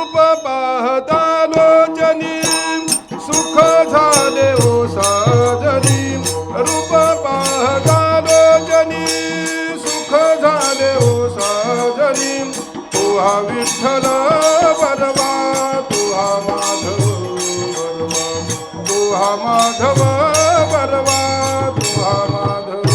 रूप पाहता लोचनी सुख झाले ओ साजनी रूप पाहता लोचनी सुख झाले ओ साजनी तुहा विठ्ठल बरवा तुहा माधव बरवा तुहा माधव बरवा तुहा माधव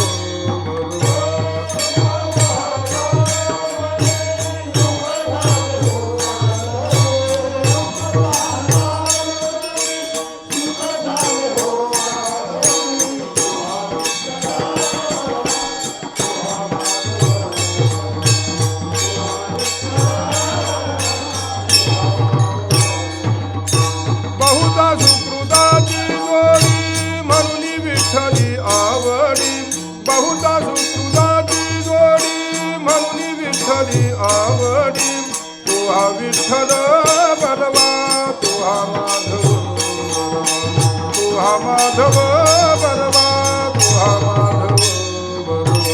बहुधा सुकृताची जोडी म्हणून विठ्ठली आवडी बहुधा सुकृताची जोडी म्हणून विठ्ठली आवडी तुहा विठ्ठल बरवा तुहा माधव तुहा माधव बरवा तुहा माधव बरवा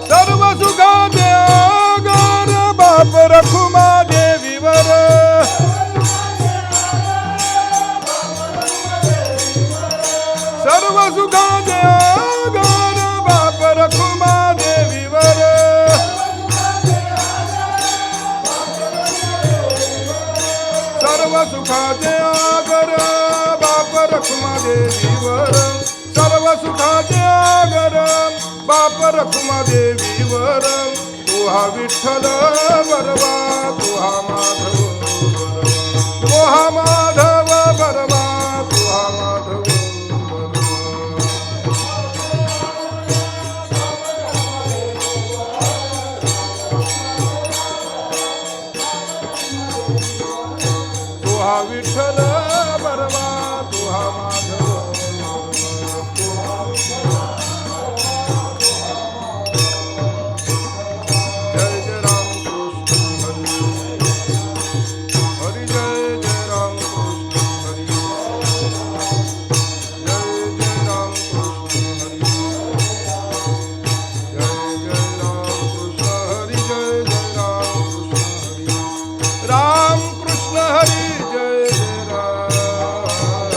सर्व सुखाचे आगर बाप रखुमा देवीवर सर्व सुखाचे आगर बाप रखुमा देवीवर सर्व सुखाचे आगर बाप रखुमा देवीवर सर्व सुखाचे आगर बाप रखुमा देवीवर तुहा विठ्ठल बरवा तुहा माधव तुहा माधव बरवा तुहा माधव तुहा विठ्ठल बरवा तुहा माधव जय जय राम कृष्ण हरी जय जय राम कृष्ण हरी जय जय राम कृष्ण हरी जय जय राम कृष्ण हरी जय जय राम कृष्ण हरी जय जय राम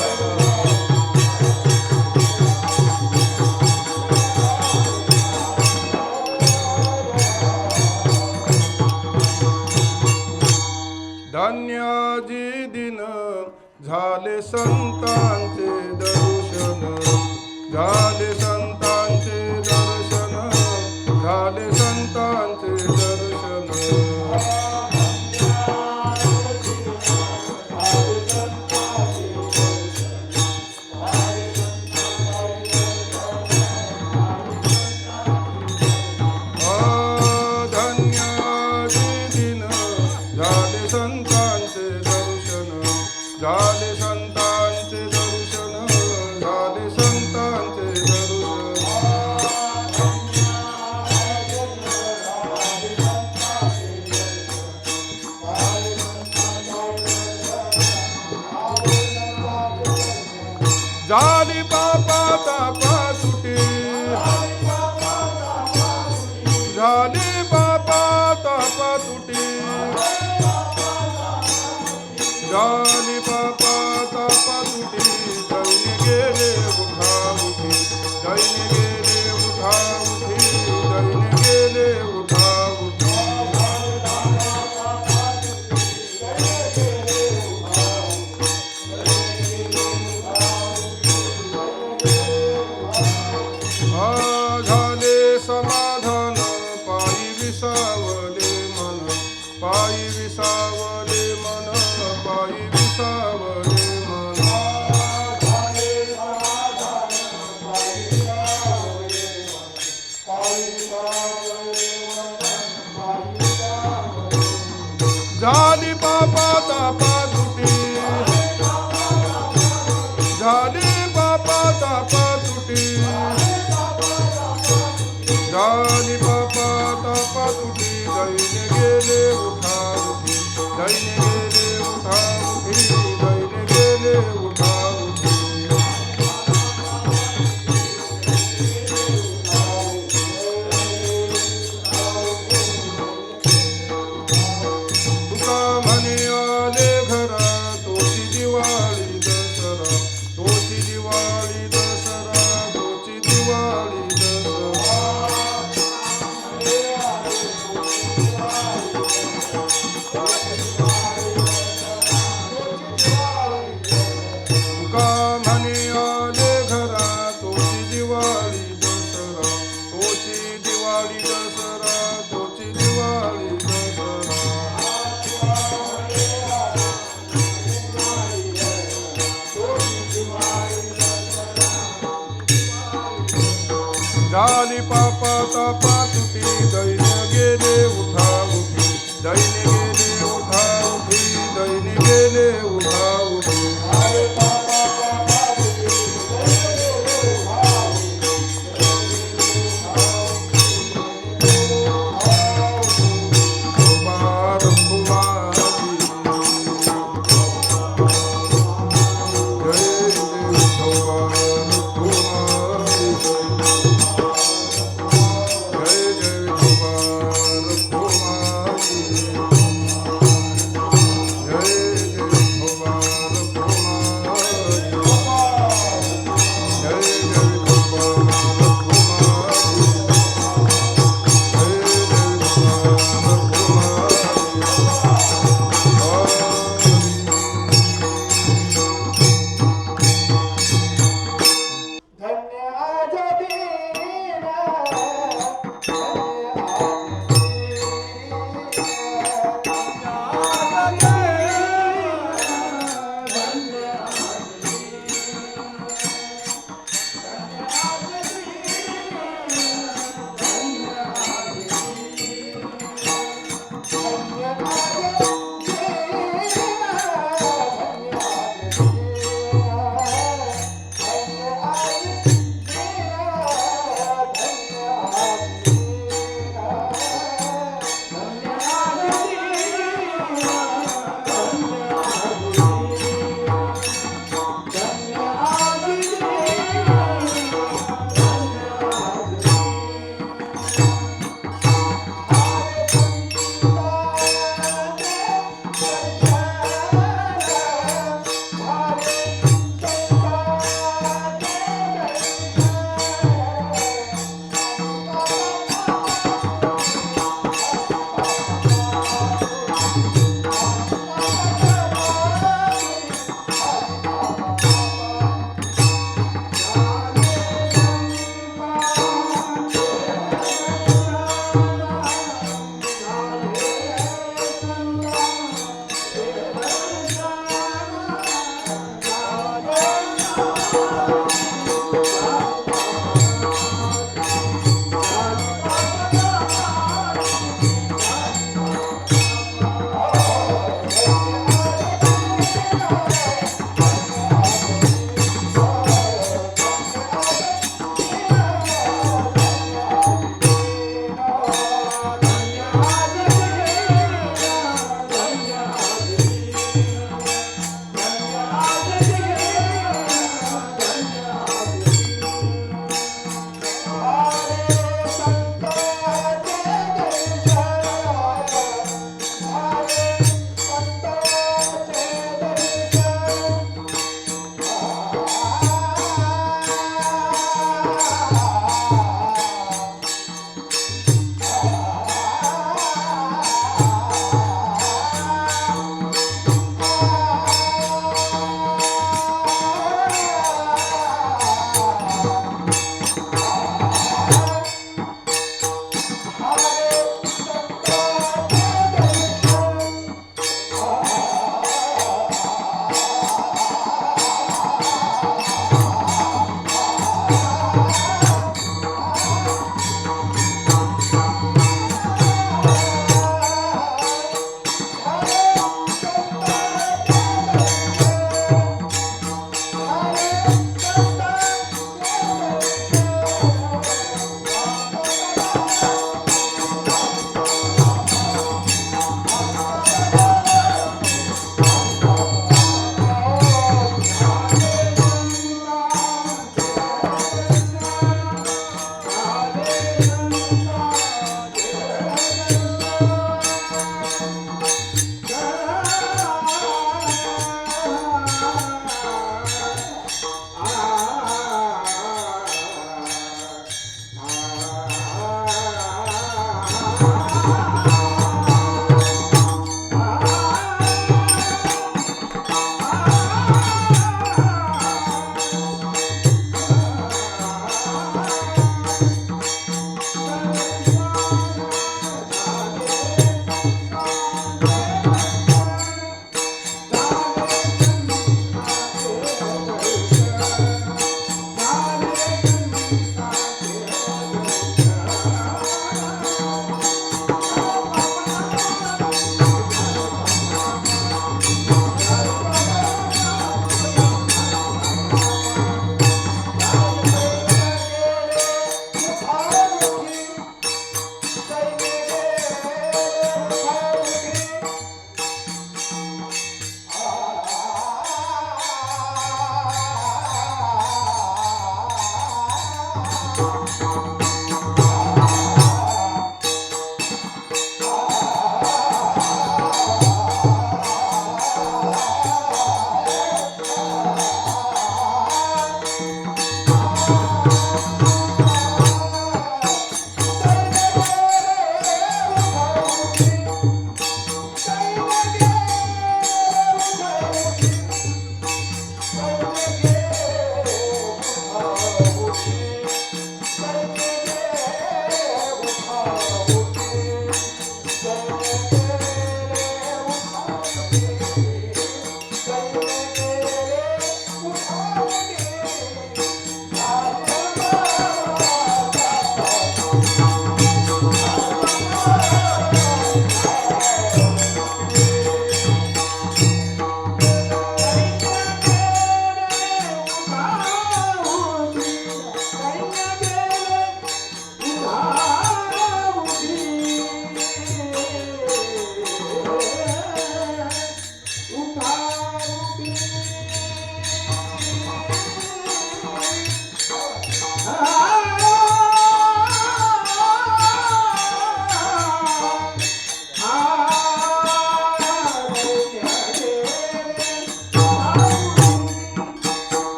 धन्याजी दिन झाले संतांचे दर्शन झाले संतांचे दर्शन झाले संतांचे दर्शन धन्याजी दिन झाले संतांचे दर्शन झाले संतांचे दर्शन झाले संतांचे दर्शन झाली पापा तापा सुटी झाली पापा तापा तुटी झाली पापा तापा तुटी दैनी गेले उठा उठी दैनी गेले उठा उठी दैनी गेले उठा उठी झाले समाधान पायी विसावले मन पायी विसावले मन पायी विसावले मन झाली पापा तापा तुटी झाली पापा तापा तुटी झाली बापा तापा तुटी दैने गेले उठा उठी दैने गेले उठा उठी दैने गेले उठा उठी तुका म्हणे आले घरा तोची दिवाळी दसरा तोची दिवाळी दसरा तोची दिवाळी दसरा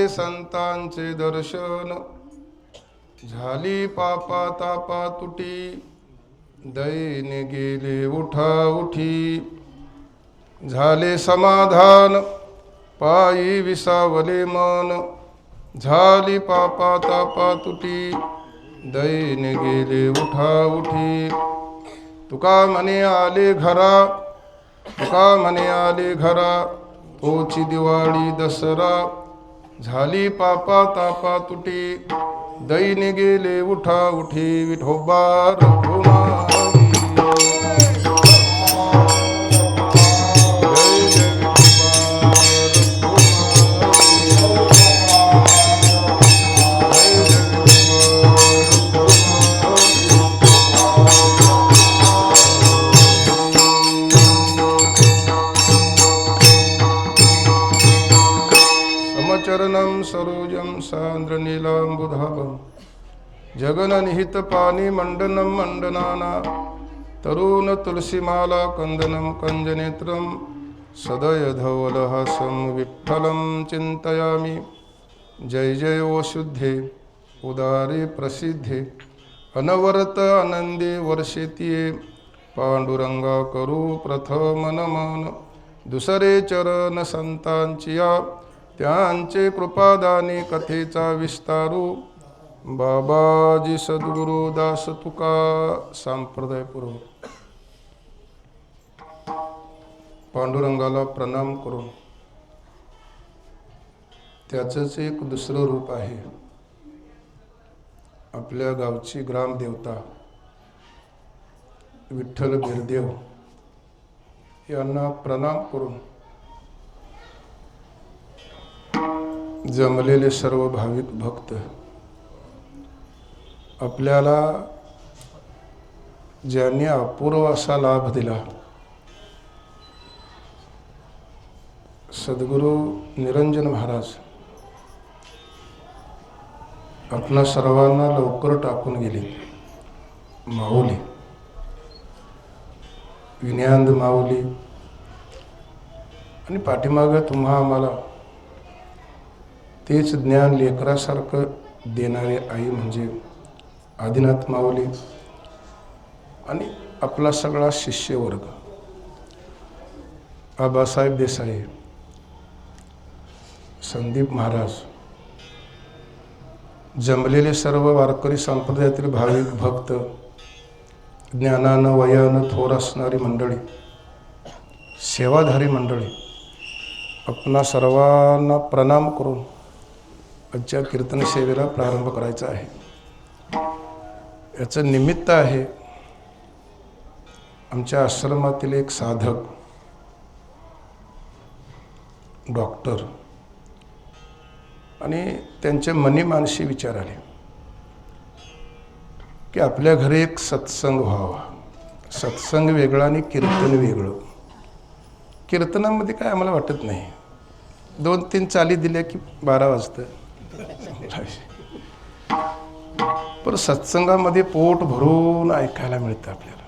झाले संतांचे दर्शन, झाली पापा तापा तुटी, दैन्य गेले उठा उठी, झाले समाधान पायी विसावले मन, झाली पापा तापा तुटी, दैन्य गेले उठा उठी. तुका म्हणे आले घरा, तुका म्हणे आले घरा, तोची दिवाळी दसरा, झाली पापा तापा तुटी, दैन्य गेले उठा उठी. विठोबा रघुमाई, चरणं सरोजं सान्द्रनीलाम्बुधाभं, जगननिहितपानि मण्डनं मण्डनाना, तरुण तुलसीमाला कंदनं कञ्जनेत्रं, सदयधवलहासं विठ्ठलं चिन्तयामि. जय जय ओ शुद्धे उदारे प्रसिद्धे, अनवरत आनंदे वर्षेतिये, पांडुरंगा करू प्रथम नमन. दुसरे चरण संतांचिया, त्यांचे कृपादानी कथेचा विस्तारू. बाबाजी सद्गुरु दास तुका संप्रदायपूर्वक पांडुरंगाला प्रणाम करून त्याचंच एक दुसरं रूप आहे आपल्या गावची ग्रामदेवता विठ्ठल बिरदेव यांना प्रणाम करून जमलेले सर्व भाविक भक्त आपल्याला ज्यांनी अपूर्व असा लाभ दिला, सद्गुरु निरंजन महाराज आपणा सर्वांना लवकर टाकून गेले. माऊली, विनयांद माऊली आणि पाठीमागं तुम्हा आम्हाला तेच ज्ञान लेकरासारखं देणारे आई म्हणजे आदिनाथ माऊली आणि आपला सगळा शिष्यवर्ग आबासाहेब देसाई, संदीप महाराज, जमलेले सर्व वारकरी संप्रदायातील भाविक भक्त, ज्ञानानं वयानं थोर असणारी मंडळी, सेवाधारी मंडळी, आपणा सर्वांना प्रणाम करून आजच्या कीर्तन सेवेला प्रारंभ करायचा आहे. याचं निमित्त आहे आमच्या आश्रमातील एक साधक डॉक्टर आणि त्यांच्या मनी मानसी विचार आले की आपल्या घरी एक सत्संग व्हावा. सत्संग वेगळा आणि कीर्तन वेगळं. कीर्तनामध्ये काय आम्हाला वाटत नाही, 2-3 चाली दिल्या की 12 वाजतं. पण सत्संगामध्ये पोट भरून ऐकायला मिळतं आपल्याला.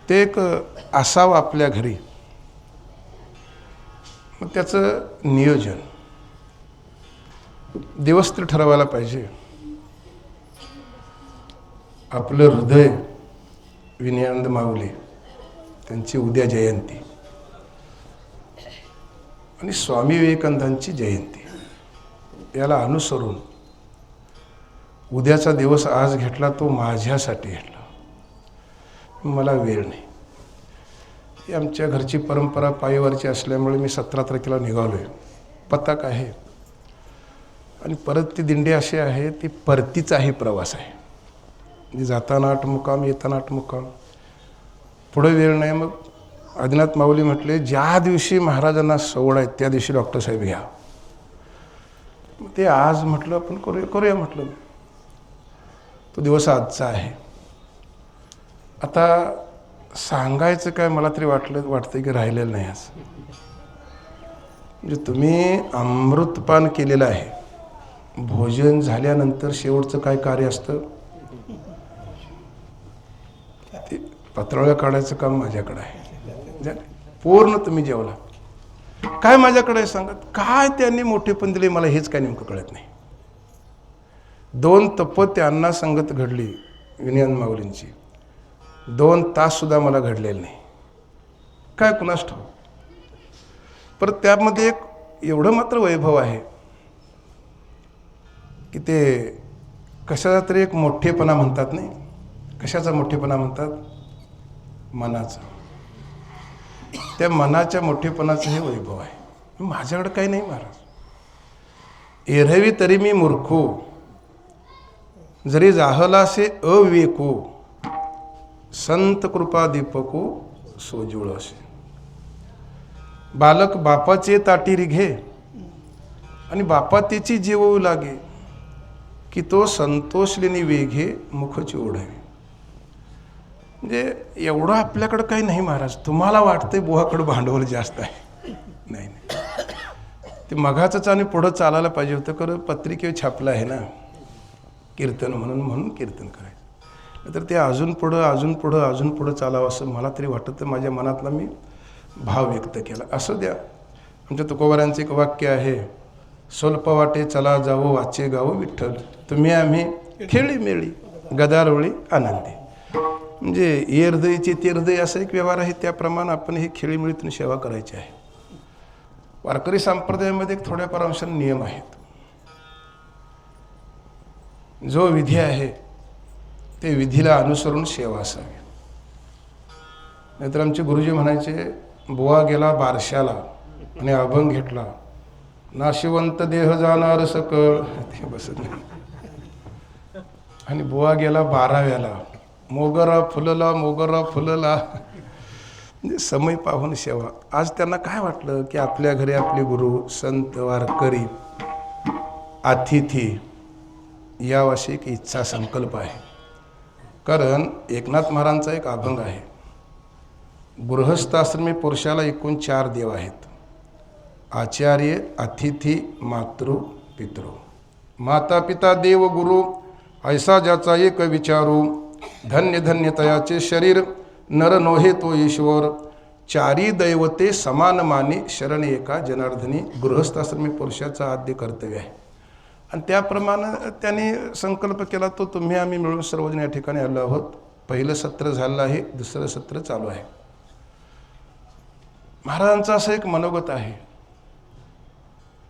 ते एक असावं आपल्या घरी. मग त्याचं नियोजन दिवस तर ठरवायला पाहिजे. आपलं हृदय विनयांद माऊली त्यांची उद्या जयंती आणि स्वामी विवेकानंदांची जयंती, याला अनुसरून उद्याचा दिवस आज घेतला तो माझ्यासाठी घेतला. मला वेळ नाही. ही आमच्या घरची परंपरा पायीवरची असल्यामुळे मी 17 तारखेला निघालो आहे. पताक आहे आणि परत ती दिंडी अशी आहे, ती परतीचाही प्रवास आहे. म्हणजे जाताना 8 मुक्काम, येताना 8 मुक्काम. पुढे वेळ नाही. मग आदिनाथ माऊली म्हटले, ज्या दिवशी महाराजांना सवड आहे त्या दिवशी डॉक्टर साहेब घ्या. ते आज म्हटलं आपण करूया म्हटलं. तो दिवस आजचा आहे. आता सांगायचं काय मला तरी वाटतं की राहिलेलं नाही. आज म्हणजे तुम्ही अमृतपान केलेलं आहे. भोजन झाल्यानंतर शेवटचं काय कार्य असतं, ते पत्रावळ्या काढायचं काम माझ्याकडे आहे. पूर्ण तुम्ही जेवला. काय माझ्याकडे सांगत, काय त्यांनी मोठेपण दिले मला हेच काय नेमकं कळत नाही. 2 तप त्यांना संगत घडली विनयन माऊलींची, 2 ताससुद्धा मला घडलेलं नाही. काय कुणास ठाऊक. परत त्यामध्ये एक एवढं मात्र वैभव आहे की ते कशाचा तरी एक मोठेपणा म्हणतात नाही. कशाचा मोठेपणा म्हणतात? मनाचा. त्या मनाच्या मोठेपणाचं हे वैभव आहे. माझ्याकडे काही नाही महाराज. एरवी तरी मी मूर्खो, जरी जाहलासे अविवेको, संत कृपा दीपको सोजुळ असे. बालक बापाचे ताटी रिघे आणि बापा त्याची जेवू लागे, की तो संतोषलेनी वेघे मुखची ओढावे. म्हणजे एवढं आपल्याकडं काही नाही महाराज. तुम्हाला वाटतंय बुवाकडं भांडवल जास्त आहे. नाही नाही, ते मघाचंच आणि पुढं चालायला पाहिजे होतं. खरं पत्रिकेवर छापलं आहे ना कीर्तन म्हणून कीर्तन करायचं. तर ते अजून पुढं चालावं असं मला तरी वाटतं. माझ्या मनातला मी भाव व्यक्त केला. असं द्या. आमच्या तुकोबारांचं एक वाक्य आहे, स्वल्प वाटे चला जावो वाचे गावो विठ्ठल, तुम्ही आम्ही खेळी मेळी गदारोळी आनंदी. म्हणजे ये हृदयचे ते हृदय असा एक व्यवहार आहे. त्याप्रमाणे आपण हे खेळीमेळीतून सेवा करायची आहे. वारकरी संप्रदायामध्ये एक थोड्याफार अंशाने नियम आहेत. जो विधी आहे ते विधीला अनुसरून सेवा असावी. नाहीतर आमचे गुरुजी म्हणायचे, बुवा गेला बारशाला आणि अभंग घेतला, नाशिवंत देह जाणार सकळ, ते बसत नाही. आणि बुवा गेला 12व्याला, मोगरा फुलला म्हणजे समय पाहून सेवा. आज त्यांना काय वाटलं की आपल्या घरी आपले गुरु संत वारकरी अतिथी याविषयी एक इच्छा संकल्प आहे. कारण एकनाथ महाराजांचा एक अभंग आहे, गृहस्थाश्रमी पुरुषाला एकूण 4 देव आहेत, आचार्य, अतिथी, मातृ, पितृ. माता पिता देव गुरु ऐसा ज्याचा एक विचारू, धन्य धन्य तयाचे शरीर नर नोहे तो ईश्वर, 4 दैवते समान माने शरण एका जनार्दनी. गृहस्थाश्रमी पुरुषाचं आद्य कर्तव्य आहे. आणि त्याप्रमाणे त्यांनी संकल्प केला. तो तुम्ही आम्ही मिळून सर्वजण या ठिकाणी आलो आहोत. पहिलं सत्र झालं आहे, दुसरं सत्र चालू आहे. महाराजांचं असं एक मनोगत आहे,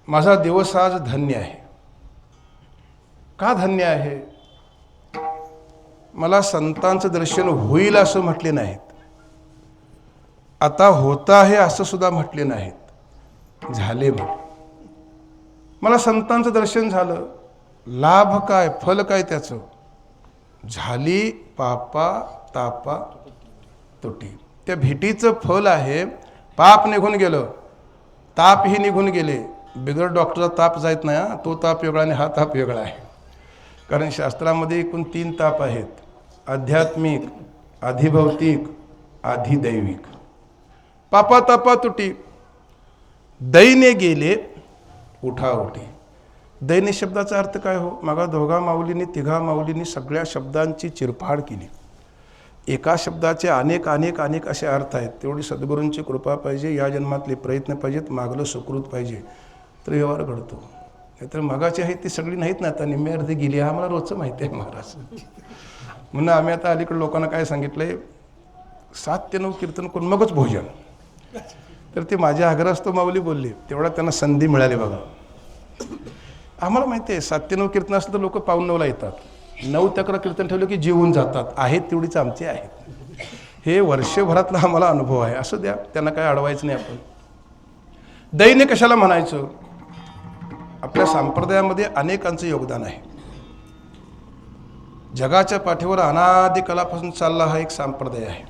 माझा दिवस आज धन्य आहे. का धन्य आहे? मला संतांचं दर्शन होईल असं म्हटले नाहीत, आता होत आहे असं सुद्धा म्हटले नाहीत, झाले. मला संतांचं दर्शन झालं, लाभ काय, फल काय त्याचं? झाली पापा तापा तुटी. त्या भेटीचं फल आहे, पाप निघून गेलं, तापही निघून गेले. बिगर डॉक्टरचा ताप जात नाही, तो ताप वेगळा आणि हा ताप वेगळा आहे. कारण शास्त्रामध्ये एकूण 3 ताप आहेत, आध्यात्मिक, अधिभौतिक, अधिदैविक. पापा तापा तुटी. दैन्य गेले उठाउठी. दैन्य शब्दाचा अर्थ काय हो? मागा 2 माऊलींनी 3 माऊलींनी सगळ्या शब्दांची चिरफाड केली. एका शब्दाचे अनेक अनेक अनेक असे अर्थ आहेत. तेवढी सद्गुरूंची कृपा पाहिजे, या जन्मातले प्रयत्न पाहिजेत, मागलं सुकृत पाहिजे, तर व्यवहार घडतो. नाहीतर मगाची आहेत ती सगळी नाहीत ना, आता निम्मे अर्धे गेली. हा मला रोजचं माहिती आहे महाराज. म्हणून आम्ही आता अलीकडे लोकांना काय सांगितलंय, 7 ते 9 कीर्तन करून मगच भोजन. तर ते माझ्या आग्रहास्तव तो माऊली बोलली, तेवढा त्यांना संधी मिळाली बघा. आम्हाला माहिती आहे 7 ते 9 कीर्तन असलं तर लोक पाऊण 9ला येतात. 9 ते 11 कीर्तन ठेवलं की जीवन जातात. आहेत तेवढीच आमचे आहेत. हे वर्षभरातला आम्हाला अनुभव आहे. असं द्या, त्यांना काय अडवायचं नाही आपण. दैन्य कशाला म्हणायचं? आपल्या संप्रदायामध्ये अनेकांचं योगदान आहे. जगाच्या पाठीवर अनादी कालापासून चालला हा एक संप्रदाय आहे.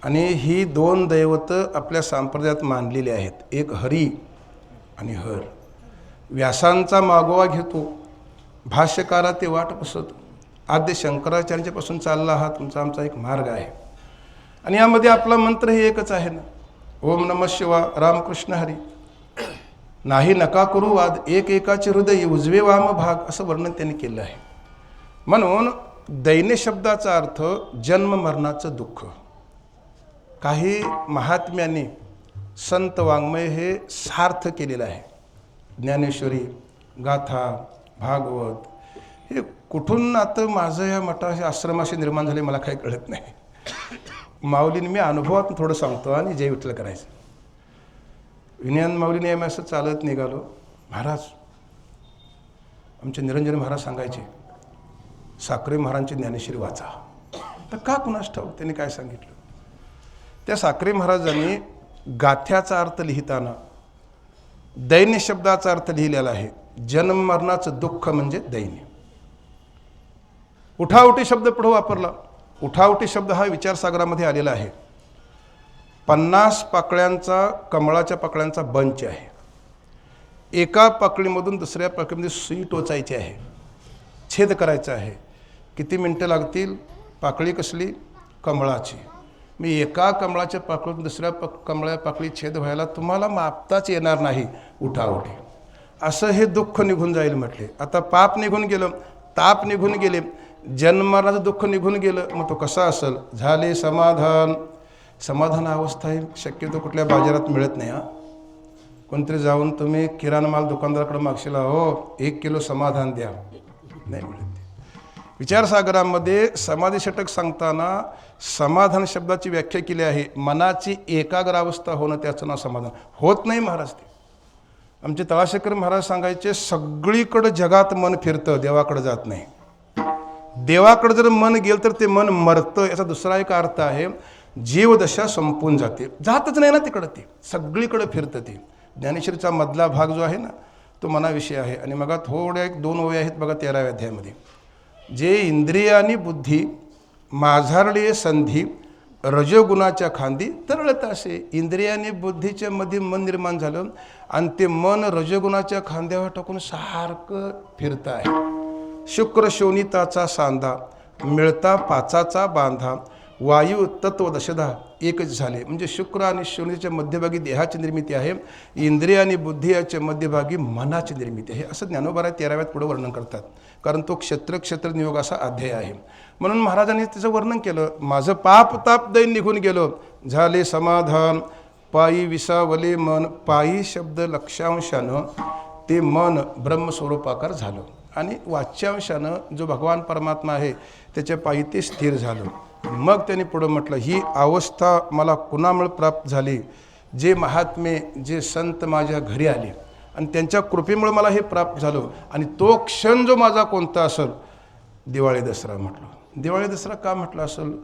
आणि ही 2 दैवत आपल्या संप्रदायात मानलेली आहेत, एक हरी आणि हर. व्यासांचा मागोवा घेतो, भाष्यकारा ते वाट पुसत, आद्य शंकराचार्यापासून चालला हा तुमचा आमचा एक मार्ग आहे. आणि यामध्ये आपला मंत्र हे एकच आहे ना, ओम नमः शिवाय रामकृष्ण हरी. नाही नका करू वाद, एक एकाचे हृदय उजवे वाम भाग, असं वर्णन त्यांनी केलं आहे. म्हणून दैन्य शब्दाचा अर्थ जन्म मरणाचं दुःख. काही महात्म्यांनी संत वाङ्मय हे सार्थ केलेलं आहे. ज्ञानेश्वरी, गाथा, भागवत हे कुठून आता माझं या मठाशी आश्रमाशी निर्माण झाले मला काही कळत नाही. माऊलीने मी अनुभवात थोडं सांगतो आणि जय विठ्ठल करायचं. विनयान माऊलीने आम्ही असं चालत निघालो. महाराज आमचे निरंजन महाराज सांगायचे साखरे महाराजांची ज्ञानेश्वरी वाचा. तर का कुणास ठाऊक त्यांनी काय सांगितलं. त्या साखरे महाराजांनी गाथ्याचा अर्थ लिहिताना दैन्य शब्दाचा अर्थ लिहिलेला आहे. जन्म मरणाचं दुःख म्हणजे दैन्य. उठाउठी शब्द पुढे वापरला. उठाउठी शब्द हा विचारसागरामध्ये आलेला आहे. 50 पाकळ्यांचा कमळाच्या पाकळ्यांचा बंच आहे. एका पाकळीमधून दुसऱ्या पाकळीमध्ये सुई टोचायची आहे, छेद करायचा आहे. किती मिनटं लागतील. पाकळी कसली, कमळाची. मी एका कमळाच्या पाकळीतून दुसऱ्या कमळाच्या पाकळी छेद व्हायला तुम्हाला मापताच येणार नाही. उठाउठी असं हे दुःख निघून जाईल म्हटले. आता पाप निघून गेलं, ताप निघून गेले, जन्ममरणाचं दुःख निघून गेलं. मग तो कसा असेल. झाले समाधान. समाधान अवस्था ही शक्यतो कुठल्या बाजारात मिळत नाही. कोणतरी जाऊन तुम्ही किराणा माल दुकानदाराकडे मागशिला, हो 1 किलो समाधान द्या, नाही मिळत. विचारसागरामध्ये समाधी षटक सांगताना समाधान शब्दाची व्याख्या केली आहे. मनाची एकाग्रावस्था होणं त्याचं नाव समाधान. होत नाही महाराज. ते आमचे तळाशेकर महाराज सांगायचे सगळीकडं जगात मन फिरतं, देवाकडे जात नाही. देवाकडे जर मन गेलं तर ते मन मरतं. याचा दुसरा एक अर्थ आहे जीवदशा संपून जाते. जातच नाही ना तिकडं, ते सगळीकडे फिरतं. ते ज्ञानेश्वरीचा मधला भाग जो आहे ना तो मनाविषयी आहे. आणि मग थोड्या 1-2 ओव्या आहेत बघा 13व्या अध्यायामध्ये. जे इंद्रिय आणि बुद्धी माझारली संधी रजोगुणाच्या खांदी तरळत असे. इंद्रियाने बुद्धीच्या मध्ये मन निर्माण झालं आणि ते मन रजोगुणाच्या खांद्यावर टाकून सारखं फिरतं आहे. शुक्र शोणिताचा सांधा मिळता पाचाचा बांधा वायू तत्व दशधा एकच झाले. म्हणजे शुक्र आणि शोणीच्या मध्यभागी देहाची निर्मिती आहे, इंद्रिय आणि बुद्धी याच्या मध्यभागी मनाची निर्मिती आहे. असं ज्ञानोबा 13व्यात पुढे वर्णन करतात. कारण तो क्षेत्र नियोग असा अध्याय आहे. म्हणून महाराजांनी त्याचं वर्णन केलं. माझं पाप ताप दैन निघून गेलं, झाले समाधान. पायी विसावले मन. पायी शब्द लक्षांशानं ते मन ब्रह्मस्वरूपाकार झालं आणि वाच्यांशानं जो भगवान परमात्मा आहे त्याच्या पायी ते स्थिर झालं. मग त्यांनी पुढं म्हटलं ही अवस्था मला कुणामुळे प्राप्त झाली. जे महात्मे जे संत माझ्या घरी आले आणि त्यांच्या कृपेमुळे मला हे प्राप्त झालं. आणि तो क्षण जो माझा कोणता असेल, दिवाळी दसरा म्हटलं. दिवाळी दसरा का म्हटलं असेल.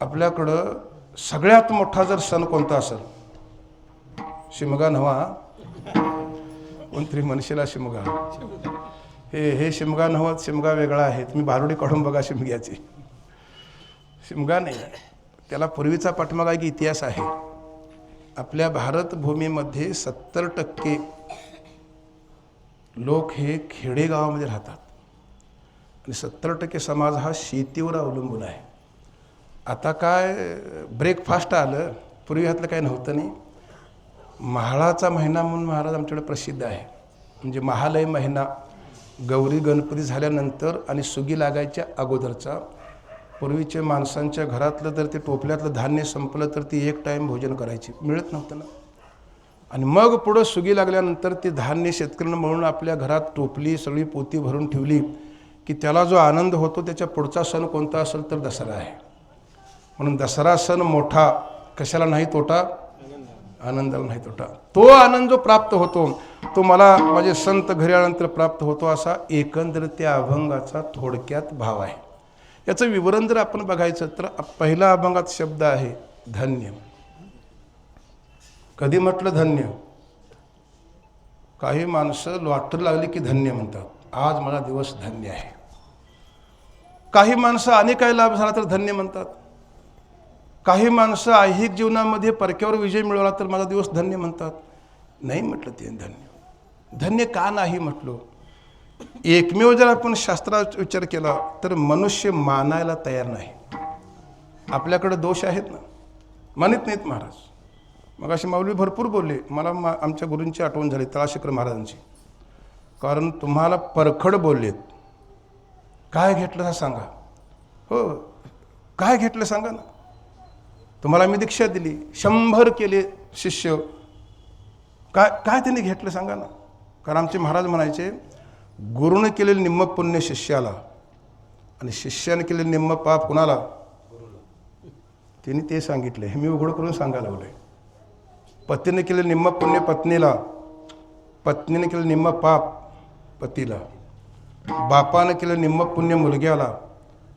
आपल्याकडं सगळ्यात मोठा जर सण कोणता असेल, शिमगा नवा. कोणतरी मनशीला शिमगा. हे शिमगा नव्हत, शिमगा वेगळा आहे. तुम्ही भारुडी काढून बघा शिमग्याची. शिमगा नाही, त्याला पूर्वीचा पाठमागा एक इतिहास आहे. आपल्या भारत भूमीमध्ये 70% लोक हे खेडेगावामध्ये राहतात आणि 70% समाज हा शेतीवर अवलंबून आहे. आता काय ब्रेकफास्ट आलं, पूर्वी ह्यातलं काय नव्हतं. नाही, महाळाचा महिना म्हणून महाराज आमच्याकडे प्रसिद्ध आहे. म्हणजे महालय महिना गौरी गणपती झाल्यानंतर आणि सुगी लागायच्या अगोदरचा. पूर्वीच्या माणसांच्या घरातलं तर ते टोपल्यातलं धान्य संपलं तर ती 1 टाईम भोजन करायची, मिळत नव्हतं ना. आणि मग पुढं सुगी लागल्यानंतर ते धान्य शेतकऱ्यांना म्हणून आपल्या घरात टोपली सगळी पोती भरून ठेवली की त्याला जो आनंद होतो त्याच्या पुढचा सण कोणता असेल तर दसरा आहे. म्हणून दसरा सण मोठा, कशाला नाही तोटा, आनंदाला नाही तोटा. तो आनंद जो प्राप्त होतो तो मला माझे संत घरी आल्यानंतर प्राप्त होतो. असा एकंदर त्या अभंगाचा थोडक्यात भाव आहे. याचं विवरण जर आपण बघायचं तर पहिला अभंगात शब्द आहे धन्य. कधी म्हटलं धन्य. काही माणसं लॉटरी लागली की धन्य म्हणतात, आज मला दिवस धन्य आहे. काही माणसं आणि काही लाभ झाला तर धन्य म्हणतात. काही माणसं ऐहिक जीवनामध्ये परक्यावर विजय मिळवला तर माझा दिवस धन्य म्हणतात. नाही म्हटलं ते धन्य. धन्य का नाही म्हटलो. एकमेव जर आपण शास्त्राचा विचार केला तर मनुष्य मानायला तयार नाही. आपल्याकडे दोष आहेत ना, मानित नाहीत महाराज. मग असे माऊली भरपूर बोलले. मला आमच्या गुरूंची आठवण झाली, तळाशेकर महाराजांची. कारण तुम्हाला परखड बोललेत. काय घेतलं हा सांगा. हो, काय घेतलं सांगा ना. तुम्हाला मी दीक्षा दिली, 100 केले शिष्य, काय काय त्यांनी घेतलं सांगा ना. कारण आमचे महाराज म्हणायचे, गुरुने केलेलं निम्म पुण्य शिष्याला आणि शिष्याने केलेलं निम्म पाप कुणाला? त्यांनी ते सांगितले, हे मी उघड करून सांगायला लागलोय. पतीने केलेलं निम्म पुण्य पत्नीला, पत्नीने केलेलं निम्म पाप पतीला, बापानं केलेलं निम्म पुण्य मुलग्याला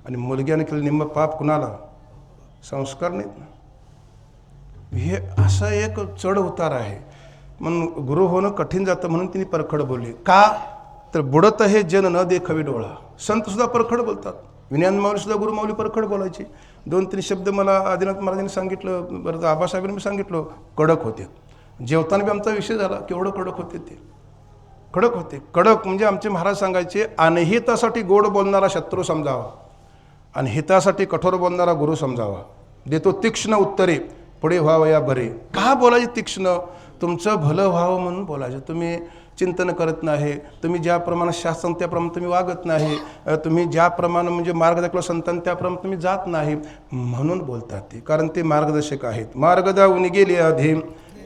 आणि मुलग्याने केलेलं निम्म पाप कुणाला? संस्कार नाहीत ना. हे असा एक चढ उतार आहे. म्हणून गुरु होणं कठीण जातं म्हणून तिने परखड बोलली. का तर बुडत हे जन न देखवी डोळा. संतसुद्धा परखड बोलतात. विज्ञान माऊलीसुद्धा गुरुमाऊली परखड बोलायची. 2-3 शब्द मला आदिनाथ महाराजांनी सांगितलं, बरं आबासाहेबांनी मी सांगितलं, कडक होते. जेवताना बी आमचा विषय झाला, केवढं कडक होते ते. कडक होते. कडक म्हणजे आमचे महाराज सांगायचे, अनहितासाठी गोड बोलणारा शत्रू समजावा आणि हितासाठी कठोर बोलणारा गुरु समजावा. देतो तीक्ष्ण उत्तरे, पुढे व्हावं या बरे. का बोलायचे तीक्ष्ण? तुमचं भलं व्हावं म्हणून बोलायचं. तुम्ही चिंतन करत नाही, तुम्ही ज्याप्रमाणे शास्त्र त्याप्रमाणे तुम्ही वागत नाही, तुम्ही ज्याप्रमाणे म्हणजे मार्ग दाखवला संतांनी त्याप्रमाणे तुम्ही जात नाही म्हणून बोलतात ते. कारण ते मार्गदर्शक आहेत. मार्ग दावून गेले आधी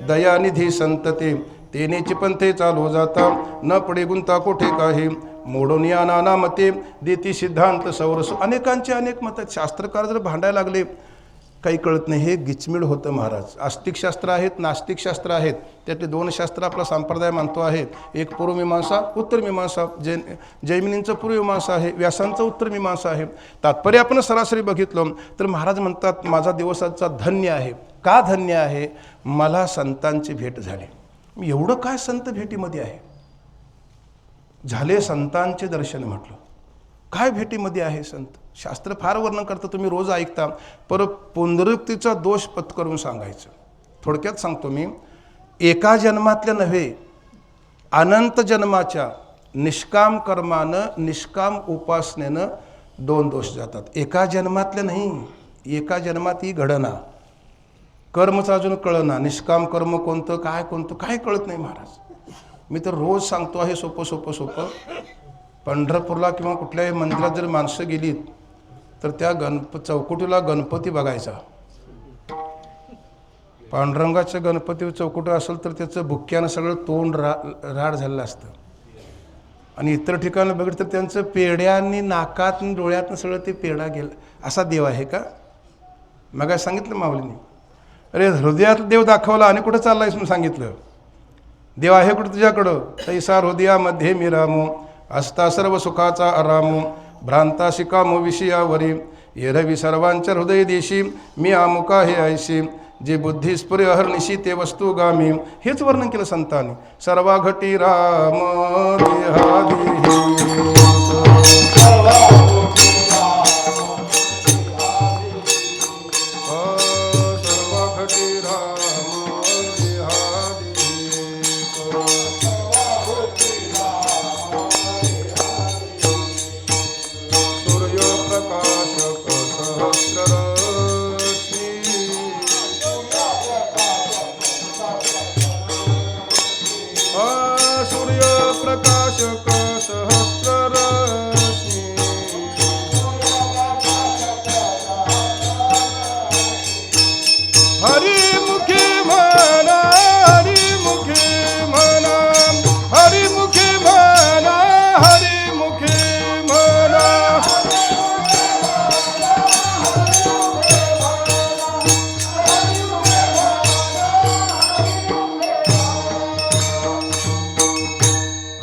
दयानिधी संतते, तेनेची पंथे चालू जाता न पडे गुंता कोठे काही. मोडून या नाना मते देती सिद्धांत सौरस. अनेकांचे अनेक मत आहेत. शास्त्रकार जर भांडायला लागले, काही कळत नाही, हे गिचमीड होतं महाराज. आस्तिकशास्त्र आहेत, नास्तिकशास्त्र आहेत. त्यातले 2 शास्त्र आपला संप्रदाय मानतो आहे. एक पूर्वमीमांसा, उत्तरमीमांसा. जैमिनींचं पूर्वमीमांसा आहे, व्यासांचं उत्तरमीमांसा आहे. तात्पर्य आपण सरासरी बघितलं तर महाराज म्हणतात, माझा दिवसाचा धन्य आहे. का धन्य आहे? मला संतांची भेट झाली. एवढं काय संत भेटीमध्ये आहे? झाले संतांचे दर्शन. म्हटलं काय भेटीमध्ये आहे संत? शास्त्र फार वर्णन करतं, तुम्ही रोज ऐकता. पर पुनरुक्तीचा दोष पत्करून सांगायचं. थोडक्यात सांगतो मी, एका जन्मातल्या नव्हे, अनंत जन्माच्या निष्काम कर्मानं निष्काम उपासनेनं 2 दोष जातात. एका जन्मातल्या नाही, एका जन्मात ही घडना, कर्मचं अजून कळना. निष्काम कर्म कोणतं, काय कोणतं, काय कळत नाही महाराज. मी तर रोज सांगतो आहे, सोपं सोपं सोपं. पंढरपूरला किंवा कुठल्याही मंदिरात जर माणसं गेलीत तर त्या चौकटीला गणपती बघायचा. पांडुरंगाचं गणपती चौकटी असेल तर त्याचं बुक्क्यानं सगळं तोंड राड झालेलं असतं. आणि इतर ठिकाणी बघितलं तर त्यांचं पेड्यांनी नाकात डोळ्यातनं सगळं ते पेढा गेलं. असा देव आहे का? मग काय सांगितलं माऊलींनी, अरे हृदयात देव दाखवला आणि कुठं चाललायस म्हणून सांगितलं. देव आहे कुठं तुझ्याकडं? तैसा हृदयामध्ये मी रामू, असता सर्व सुखाचा आरामू, भ्रांता शिकामो विषयावरी, एरवी सर्वांच्या हृदय देशी, मी आमुका हे ऐशी, जे बुद्धी स्फुरे अहर्निशी ते वस्तू गामी. हेच वर्णन केलं संतांनी. सर्वा घटी राम देहादी,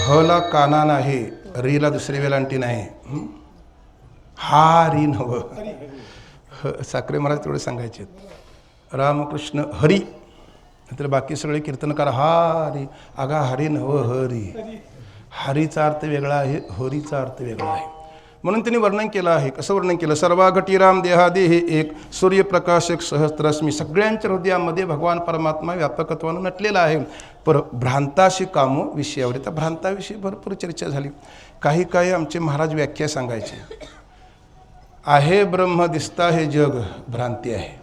हला काना नाही, रीला दुसरी वेलांटी नाही. हा री नव. साखरे महाराज तेवढे सांगायचे, रामकृष्ण हरी, तर बाकी सगळे कीर्तनकार हरी. अगा हरी नव हरी. हरीचा अर्थ वेगळा आहे, हरीचा अर्थ वेगळा आहे. म्हणून त्यांनी वर्णन केलं आहे. कसं वर्णन केलं? सर्वा घटी राम देहादी हे एक, सूर्यप्रकाशक सहस्त्रश्मी. सगळ्यांच्या हृदयामध्ये भगवान परमात्मा व्यापकत्वानं नटलेला आहे. पर भ्रांताशी कामो विषयावर. त्या भ्रांताविषयी भरपूर चर्चा झाली. काही काही आमचे महाराज व्याख्या सांगायचे. आहे ब्रह्म दिसता हे जग, भ्रांती आहे.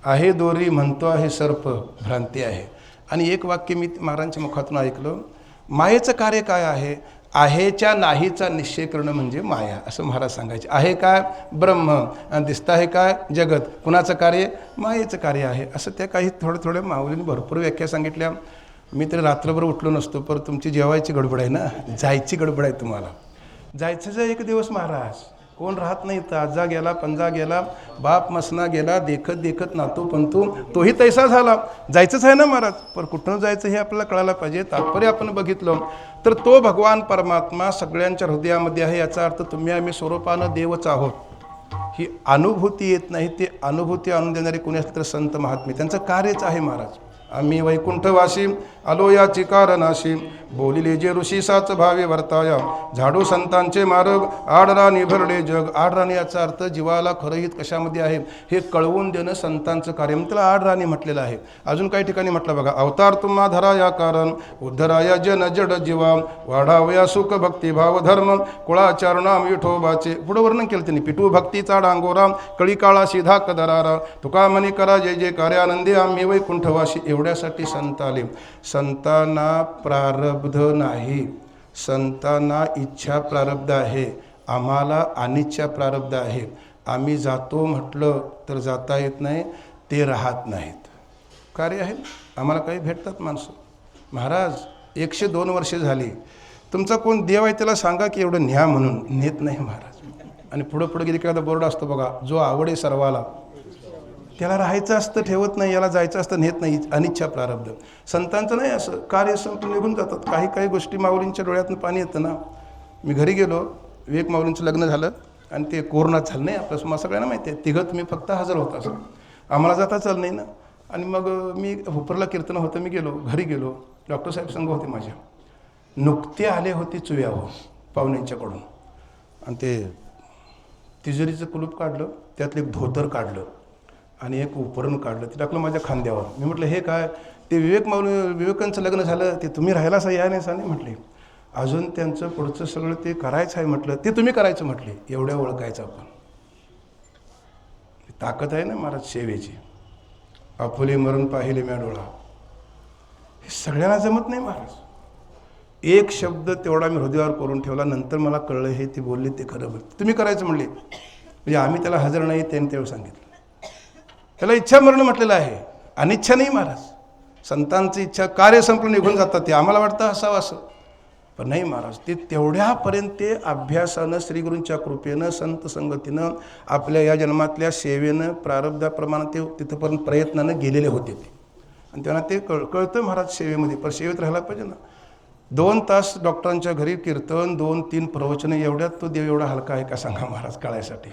आहे दोरी म्हणतो आहे सर्प, भ्रांती आहे. आणि एक वाक्य मी महाराजांच्या मुखातून ऐकलं, मायेचं कार्य काय आहे? आहेच्या नाहीचा निश्चय करणं म्हणजे माया, असं महाराज सांगायचे. आहे काय? ब्रह्म. आणि दिसतं आहे काय? जगत. कुणाचं कार्य? मायेचं कार्य आहे. असं त्या काही थोड्या माऊलींनी भरपूर व्याख्या सांगितल्या. मी तरी रात्रभर उठलो नसतो, पण तुमची जेवायची गडबड आहे ना, जायची गडबड आहे तुम्हाला. जायचंच आहे एक दिवस महाराज. कोण राहत नाही तर आजा गेला, पंजा गेला, बाप मसना गेला, देखत देखत नातू पंतू तोही तैसा झाला. जायचंच आहे ना महाराज, पण कुठून जायचं हे आपल्याला कळायला पाहिजे. तात्पर्य आपण बघितलं तर तो भगवान परमात्मा सगळ्यांच्या हृदयामध्ये आहे. याचा अर्थ तुम्ही आम्ही स्वरूपानं देवच आहोत. ही अनुभूती येत नाही, ते अनुभूती आणून देणारे कोणी असले तर संत महात्मे, त्यांचं कार्यच आहे महाराज. आम्ही वैकुंठवासी आलो या चिकारनाशी, बोलिले जे ऋषी साच भावे वर्ताया, झाडू संतांचे मार्ग आडराणी भरले जग. आडराणी याचा अर्थ जीवाला खरंहित कशामध्ये आहे हे कळवून देणं संतांचं कार्य, म्हणून त्याला आडराणी म्हटलेलं आहे. अजून काही ठिकाणी म्हटलं बघा, अवतार तुम्हा धराया कारण उद्धराया जन जड जीवा, वाढावया सुख भक्ती भाव धर्म कुळाचरणा विठोबाचे. पुढं वर्णन केलं त्यांनी. पिटू भक्तीचा डांगोरा कळी काळा सिधा कदरारा, तुका मनी करा जय जय कार्यानंदी आम्ही वैकुंठवासी. एवढ्यासाठी संत आले. संतांना प्रारब्ध नाही, संतांना इच्छा प्रारब्ध आहे, आम्हाला अनिच्छा प्रारब्ध आहे. आम्ही जातो म्हटलं तर जाता येत नाही, ते राहत नाहीत. कार्य आहे, आम्हाला काही भेटतात माणसं. महाराज 102 वर्षे झाली, तुमचा कोण देव आहे त्याला सांगा की एवढं न्या म्हणून, नेत नाही महाराज. आणि पुढं गेली की बोर्ड असतो बघा, जो आवडे सर्वाला, त्याला राहायचं असतं ठेवत नाही, याला जायचं असतं नेत नाही. अनिच्छा प्रारब्ध. संतांचं नाही असं, कार्य संपून निघून जातात. काही गोष्टी माऊलींच्या डोळ्यातून पाणी येतं ना. मी घरी गेलो, विवेक माऊलींचं लग्न झालं आणि ते कोरोनात झालं नाही आपलं, मला सगळ्यांना माहिती आहे. तिघं तुम्ही फक्त हजर होता असं, आम्हाला जाता चाल नाही ना. आणि मग मी हुपरला कीर्तन होतं, मी गेलो, घरी गेलो, डॉक्टर साहेब संघ होते माझ्या, नुकते आले होते चुयावर पाहुण्यांच्याकडून, आणि ते तिजोरीचं कुलूप काढलं, त्यातलं एक धोतर काढलं आणि एक उपरण काढलं, ते टाकलं माझ्या खांद्यावर. मी म्हटलं हे काय? ते विवेकांचं लग्न झालं, ते तुम्ही राहायला असं या नाही सा नाही म्हटले. अजून त्यांचं पुढचं सगळं ते करायचं आहे म्हटलं, ते तुम्ही करायचं म्हटले. एवढ्या ओळखायचं आपण, ताकद आहे ना महाराज सेवेची. आपुले मरण पाहिले म्या डोळा, हे सगळ्यांना जमत नाही महाराज. एक शब्द तेवढा मी हृदयावर करून ठेवला, नंतर मला कळलं हे ते बोलले ते खरं बोलले. तुम्ही करायचं म्हणले, म्हणजे आम्ही त्याला हजर नाही त्यांनी तेव्हा सांगितलं. त्याला इच्छा मरण म्हटलेलं आहे, अनिच्छा नाही महाराज. संतांची इच्छा, कार्य संपलं निघून जातात. ते आम्हाला वाटतं असावं असं, पण नाही महाराज. ते तेवढ्यापर्यंत ते अभ्यासानं, श्रीगुरूंच्या कृपेनं, संत संगतीनं, आपल्या या जन्मातल्या सेवेनं, प्रारब्धाप्रमाणे ते तिथंपर्यंत प्रयत्नानं गेलेले होते ते. आणि त्यांना ते कळतं महाराज सेवेमध्ये, पण सेवेत राहायला पाहिजे ना. 2 तास डॉक्टरांच्या घरी कीर्तन, 2-3 प्रवचनं, एवढ्यात तो देव एवढा हलका आहे का सांगा महाराज कळायसाठी.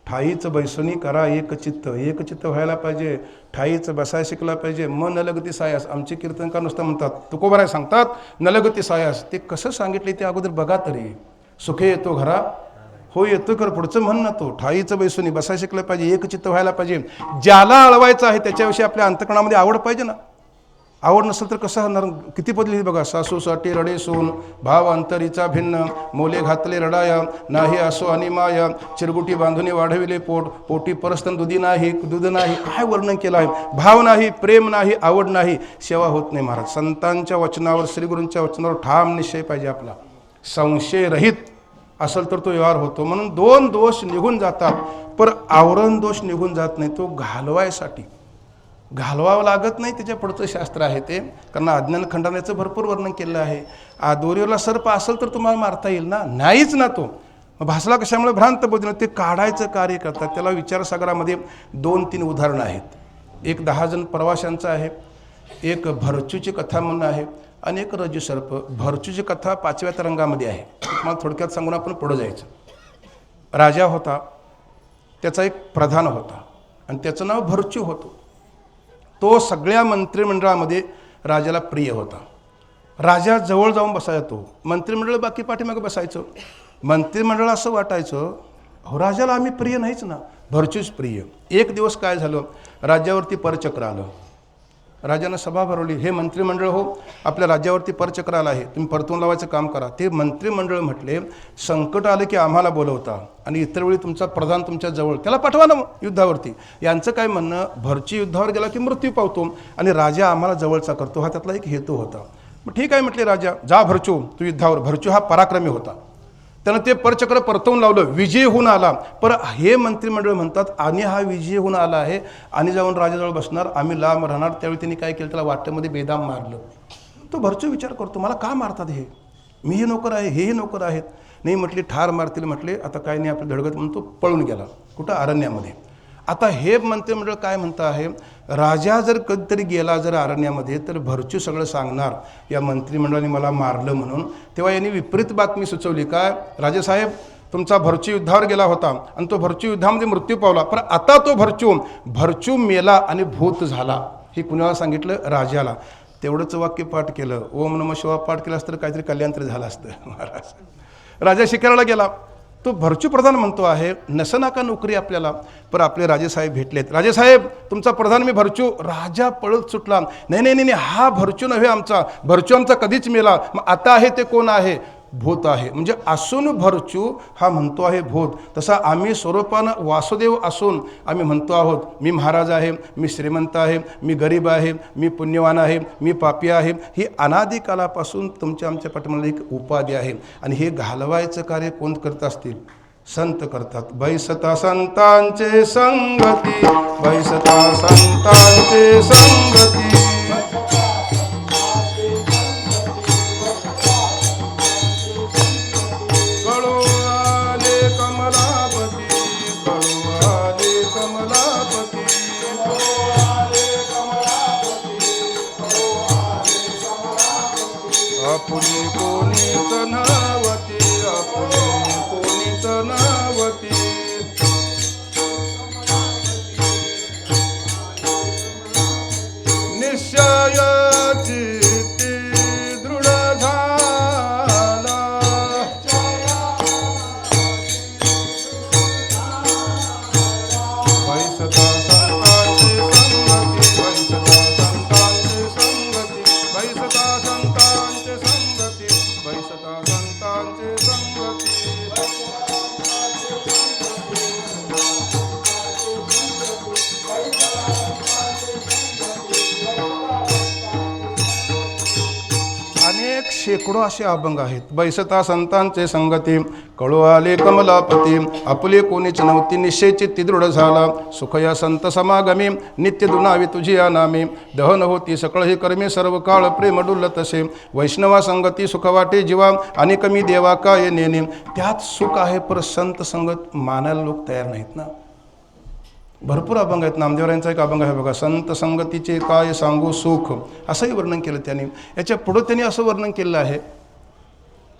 ठाईचं बैसणी करा एकचित्त व्हायला पाहिजे. ठाईचं बसाय शिकला पाहिजे. मन नलगती सायास. आमचे कीर्तनकार नुसतं म्हणतात, तुकोबाराय सांगतात नलगती सायास. ते कसं सांगितले ते अगोदर बघा तरी. सुखे येतो घरा, हो येतो कर, पुढचं म्हण ना तो. ठाईचं बैसणी बसाय शिकलं पाहिजे, एकचित्त व्हायला पाहिजे. ज्याला अळवायचं आहे त्याच्याविषयी आपल्या अंतःकरणामध्ये आवड पाहिजे ना. आवड नसेल तर कसं होणार? किती पदली बघा, सासूसाठी रडे सोन, भाव अंतरीचा भिन्न, मोले घातले रडाया, नाही असो आणि माया, चिरगुटी बांधुनी वाढविले पोट, पोटी परस्तन दूध नाही. काय वर्णन केलं आहे? भाव नाही, प्रेम नाही, आवड नाही, सेवा होत नाही महाराज. संतांच्या वचनावर, श्रीगुरूंच्या वचनावर ठाम निश्चय पाहिजे आपला, संशय रहित असेल तर तो व्यवहार होतो. म्हणून 2 दोष निघून जातात, पण आवरण दोष निघून जात नाही. तो घालवायसाठी घालवावं लागत नाही, त्याच्या पुढचं शास्त्र आहे ते. कारण अज्ञान खंडण्याचं भरपूर वर्णन केलं आहे. दोरीवरला सर्प असेल तर तुम्हाला मारता येईल ना, नाहीच ना. तो भासला कशामुळे? भ्रांत बुद्धीनं. ते काढायचं कार्य करतात. त्याला विचारसागरामध्ये 2-3 उदाहरणं आहेत. एक 10 जण प्रवाशांचं आहे, एक भरचूची कथा म्हणून आहे, आणि एक रज्जू सर्प. भरचूची कथा 5व्या तरंगामध्ये आहे. तुम्हाला थोडक्यात सांगून आपण पुढं जायचं. राजा होता, त्याचा एक प्रधान होता, आणि त्याचं नाव भरचू होतं. तो सगळ्या मंत्रिमंडळामध्ये राजाला प्रिय होता. राजा जवळ जाऊन बसायचा, तो मंत्रिमंडळ बाकी पाठीमागे बसायचं. मंत्रिमंडळ असं वाटायचं, अहो राजाला आम्ही प्रिय नाहीच ना, भरचूच प्रिय. एक दिवस काय झालं, राज्यावरती परचक्र आलं. राजानं सभा भरवली, हे मंत्रिमंडळ हो, आपल्या राज्यावरती परचक्र आलं आहे, तुम्ही परतून लावायचं काम करा. ते मंत्रिमंडळ म्हटले, संकट आलं की आम्हाला बोलवता, आणि इतर वेळी तुमचा प्रधान तुमच्या जवळ, त्याला पाठवा ना युद्धावरती. यांचं काय म्हणणं, भरची युद्धावर गेला की मृत्यू पावतो, आणि राजा आम्हाला जवळचा करतो, हा त्यातला एक हेतू होता. ठीक आहे म्हटले राजा, जा भरचू तू युद्धावर. भरचू हा पराक्रमी होता, त्यानं ते परचक्र परतवून लावलं, विजयी होऊन आला. पर हे मंत्रिमंडळ म्हणतात आणि हा विजयी होऊन आला आहे आणि जाऊन राजाजवळ बसणार, आम्ही लांब राहणार. त्यावेळी त्यांनी काय केलं, त्याला वाटेमध्ये बेदाम मारलं. तो भरचू विचार करतो, मला का मारतात हे, मीही नोकर आहे, हेही नोकर आहेत. नाही म्हटले ठार मारतील, म्हटले आता काय नाही आपलं धडगत, म्हणून तो पळून गेला कुठं, अरण्यामध्ये. आता हे मंत्रिमंडळ काय म्हणतं आहे, राजा जर कधीतरी गेला जर अरण्यामध्ये तर भरचू सगळं सांगणार या मंत्रिमंडळाने मला मारलं म्हणून. तेव्हा यांनी विपरीत बातमी सुचवली, काय राजेसाहेब तुमचा भरचू युद्धावर गेला होता आणि तो भरचू युद्धामध्ये मृत्यू पावला, पण आता तो भरचू मेला आणि भूत झाला. हे कुणाला सांगितलं, राजाला. तेवढंच वाक्य पाठ केलं, ओम नमः शिवाय पाठ केलं असतं तर काहीतरी कल्याण तरी झालं असतं. महाराज राजा शिकाराला गेला, तो भरचू प्रधान म्हणतो आहे नसना का नोकरी आपल्याला, पण आपले राजेसाहेब भेटलेत. राजेसाहेब तुमचा प्रधान मी भरचू. राजा पळत सुटला, नाही नाही नाही, हा भरचू नव्हे आमचा, भरचू आमचा कधीच मेला. मग आता आहे ते कोण आहे, भूत आहे. म्हणजे असून भरचू हा म्हणतो आहे भूत, तसा आम्ही स्वरूपानं वासुदेव असून आम्ही म्हणतो आहोत मी महाराज आहे, मी श्रीमंत आहे, मी गरीब आहे, मी पुण्यवान आहे, मी पापी आहे. ही अनादिकालापासून तुमच्या आमच्या पाठीमागे एक उपाधी आहे. आणि हे घालवायचं कार्य कोण करत असतील, संत करतात. बैसता संतांचे संगती, बैसता संतांचे संगती. आपुले कोणीच नावती, आपुले कोणीच नावती. निश्चयाची दृढ झाला, बैसता संतांची संगती, बैसता संतांची संगती, बैसता संतांची संगती, बैसता संतांची संगती. अनेक शेकडो असे अभंग आहेत. बैसता संतांचे संगती, कळू आले कमलापती, आपले कोणीच नव्हती, निश्चयची तिदृढ झाला. सुख या संत समागमी, नित्य दुनावी तुझी या नामे. दहन होती सकळ हे कर्मे, सर्व काळ प्रेम डुल्ल तसे. वैष्णवा संगती सुख वाटे जीवा, आणि कमी देवा काय नेणे. त्यात सुख आहे, पर संत संगत मानायला लोक तयार नाहीत ना. भरपूर अभंग आहेत. नामदेवरायांचा एक अभंग आहे बघा, संत संगतीचे काय सांगू सुख, असंही वर्णन केलं त्यांनी. याच्या पुढं त्यांनी असं वर्णन केलं आहे,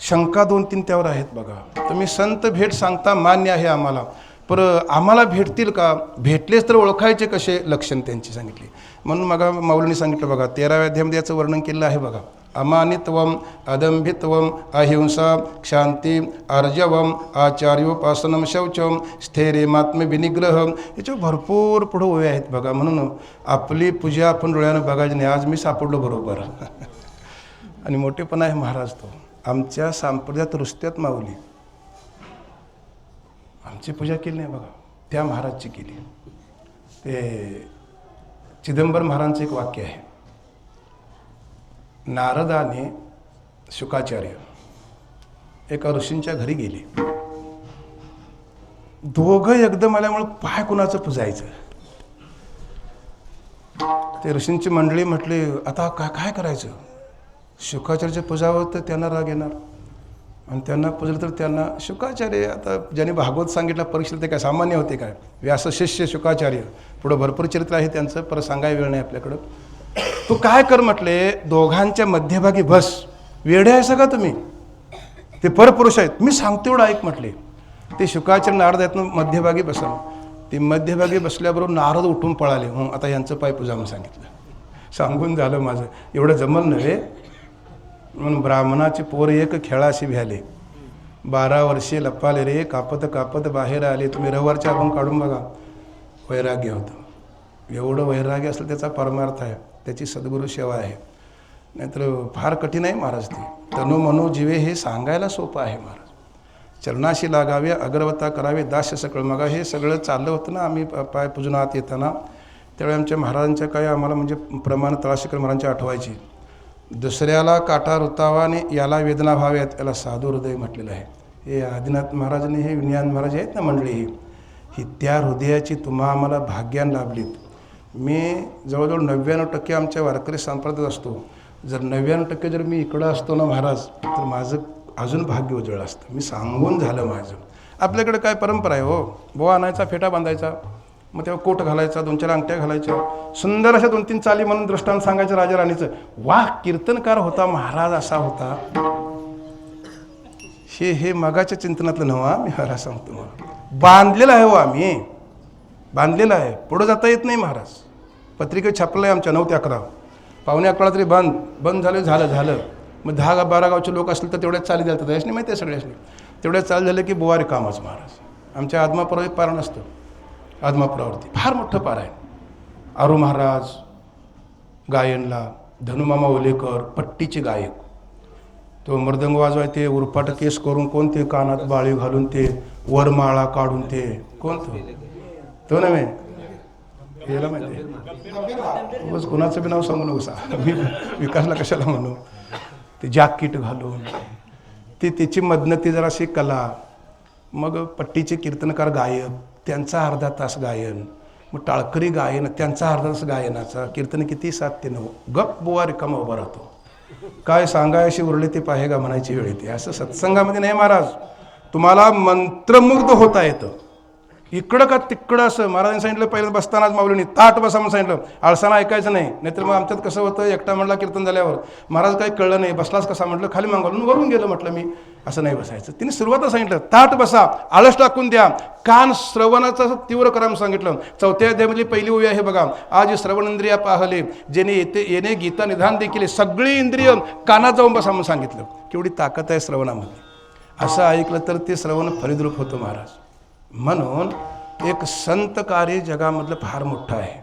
शंका 2-3 त्यावर आहेत बघा. तुम्ही संत भेट सांगता मान्य आहे आम्हाला, पर आम्हाला भेटतील का, भेटलेच तर ओळखायचे कसे, लक्षण त्यांची सांगितली. म्हणून मग माऊलींनी सांगितलं बघा, 13व्या अध्यायामध्ये याचं वर्णन केलं आहे बघा. अमानित्वम, अदंभित्वम, अहिंसा, क्षांती, आर्जवम, आचार्योपासनम, शौचम, स्थैर्यमात्म विनिग्रह. याच्यावर भरपूर पुढं ओव्या आहेत बघा. म्हणून आपली पूजा आपण डोळ्यानं बघायची नाही. आज मी सापडलो बरोबर. आणि मोठेपणा आहे महाराज तो. आमच्या संप्रदायात रुसत्यात माऊली, आमची पूजा केली नाही बघा, त्या महाराजची केली. ते चिदंबर महाराजांचं एक वाक्य आहे, नारदाने शुकाचार्य एका ऋषींच्या घरी गेले. दोघं एकदम आल्यामुळे पाय कुणाचं पुजायचं. ते ऋषींची मंडळी म्हटले आता काय करायचं. शुकाचार्याचं पुजावं तर त्यांना राग येणार, आणि त्यांना पुजलं तर त्यांना. शुकाचार्य आता ज्यांनी भागवत सांगितलं परीक्षेला ते काय सामान्य होते काय. व्यास शिष्य शुकाचार्य, पुढं भरपूर चरित्र आहे त्यांचं, परत सांगाय वेळ नाही आपल्याकडं. तू काय कर म्हटले, दोघांच्या मध्यभागी बस. वेडे आहे सगळं तुम्ही, ते परपुरुष आहेत, मी सांगतो एवढं ऐक म्हटले. ते शुकाचार्य नारद आहेत मध्यभागी बसा. ते मध्यभागी बसल्याबरोबर नारद उठून पळाले. आता यांचं पाय पूजा म्हणून सांगितलं. सांगून झालं माझं, एवढं जमल नव्हे. म्हणून ब्राह्मणाची पोर एक खेळाशी भ्याले, 12 वर्षे लपाले रे, कापत कापत बाहेर आले. तुम्ही रविवारच्या अभंग काढून बघा, वैराग्य होतं. एवढं वैराग्य असलं त्याचा परमार्थ आहे, त्याची सद्गुरू सेवा आहे. नाहीतर फार कठीण आहे महाराज. ते तनु मनो जीवे हे सांगायला सोपं आहे महाराज. चरणाशी लागावे, अगरवत्ता करावे, दास्य सकळ. मग हे सगळं चाललं होतं ना, आम्ही पाय पूजनात येताना त्यावेळी आमच्या महाराजांच्या काय आम्हाला म्हणजे प्रमाण तळाशीकर महाराजांची आठवायची. दुसऱ्याला काटा रुतावा आणि याला वेदना व्हाव्यात याला साधू हृदय म्हटलेलं आहे. हे आदिनाथ महाराजांनी हे विज्ञान महाराज आहेत ना मंडळी, ही त्या हृदयाची तुम्हा आम्हाला भाग्यान लाभलीत. मी जवळजवळ 99% आमच्या वारकरी संप्रदायात असतो. जर 99% जर मी इकडं असतो ना महाराज, तर माझं अजून भाग्य उजळलं असतं. मी सांगून झालं माझं. आपल्याकडे काय परंपरा आहे हो, बोवा आणायचा, फेटा बांधायचा, मग तेव्हा कोट घालायचा, 2-4 अंगठ्या घालायच्या, सुंदर अशा 2-3 चाली म्हणून दृष्टांत सांगायचं राजा राणीचं. वाह कीर्तनकार होता महाराज, असा होता. हे मगाच्या चिंतनातलं नव्हा, मी मला सांगतो. बांधलेलं आहे हो, आम्ही बांधलेलं आहे. पुढं जाता येत नाही महाराज. पत्रिका छापलं आहे आमच्या 9 ते 11, पावणे 11 तरी बंद झालं. मग 10-12 गावचे लोक असले तर तेवढ्याच चाली द्यायला याच नाही माहिती आहे सगळ्याच. तेवढ्याच चाल झालं की बुवारी कामच महाराज. आमच्या आदमापुरावर एक पारण असतं, आदमापुरावरती फार मोठं पार आहे. आरू महाराज गायनला, धनुमामा ओलेकर पट्टीचे गायक, तो मृदंग वाजवाय ते उरपाट केस करून, कोण ते कानात बाळी घालून, ते वरमाळा काढून, ते कोण तो नव्हे, याला माहिती आहे बस, कुणाचं बी नाव सांगू नकोसा, मी विकासला कशाला म्हणू. ते जॅकेट घालून, त्याची मदनती जराशी कला. मग पट्टीचे कीर्तनकार गायक, त्यांचा अर्धा तास गायन. मग टाळकरी गायन, त्यांचा अर्धा तास गायनाचा. कीर्तन किती 7 ते 9. गप बुवा रिकामा उभा राहतो. काय सांगायशी उरले ते पाहेगा म्हणायची वेळ येते. असं सत्संगामध्ये नाही महाराज. तुम्हाला मंत्रमुग्ध होता येतं. इकडं का तिकडं असं महाराजांनी सांगितलं. पहिल्यांदा बसतानाच माऊलींनी ताट बसा म्हणून सांगितलं. आळसाना ऐकायचं नाही. नाहीतर मग आमच्यात कसं होतं, एकटा म्हटला कीर्तन झाल्यावर, महाराज काही कळलं नाही, बसलाच कसा म्हटलं, खाली मागवलं वरून गेलं म्हटलं मी. असं नाही बसायचं. तिने सुरुवातच सांगितलं ताट बसा, आळस टाकून द्या, कान श्रवणाचा तीव्र करा म्हणून सांगितलं. 4थ्या अध्यायामधली पहिली ओवी आहे बघा. आज श्रवण इंद्रिया पाहले, जेणे येणे गीता निधान देखील, सगळी इंद्रिय कानात जाऊन बसा म्हणून सांगितलं. केवढी ताकद आहे श्रवणामध्ये. असं ऐकलं तर ते श्रवण फलिद्रूप होतं महाराज. म्हणून एक संत कार्य जगामधलं फार मोठं आहे.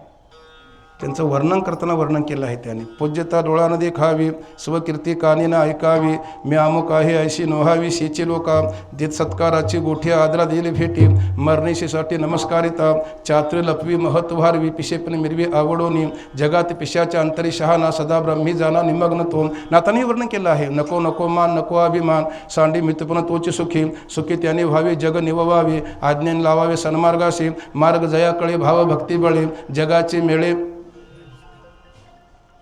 त्यांचं वर्णन करताना वर्णन केलं आहे त्यांनी. पूज्यता डोळानं देखावी, स्वकीर्ती कानीनं ऐकावी, मी अमुक आहे ऐशी नोहावी, शेची लोका देत सत्काराची गोठी आदरा दिली भेटी, मरणेशीसाठी नमस्कारिता, चात्र लपवी महत्वारवी, पिशेपण मिरवी आवडोनी, जगात पिशाच्या अंतरी शहाना, सदा ब्रह्मी जाना निमग्न तो. नातानेही वर्णन केलं आहे. नको नको मान नको अभिमान, सांडी मित्रपण तोची सुखी, सुखी त्याने व्हावे जग निववावे, आज्ञेन लावावे सन्मार्गाशी, मार्ग जयाकळे भाव भक्ती बळे, जगाचे मेळे.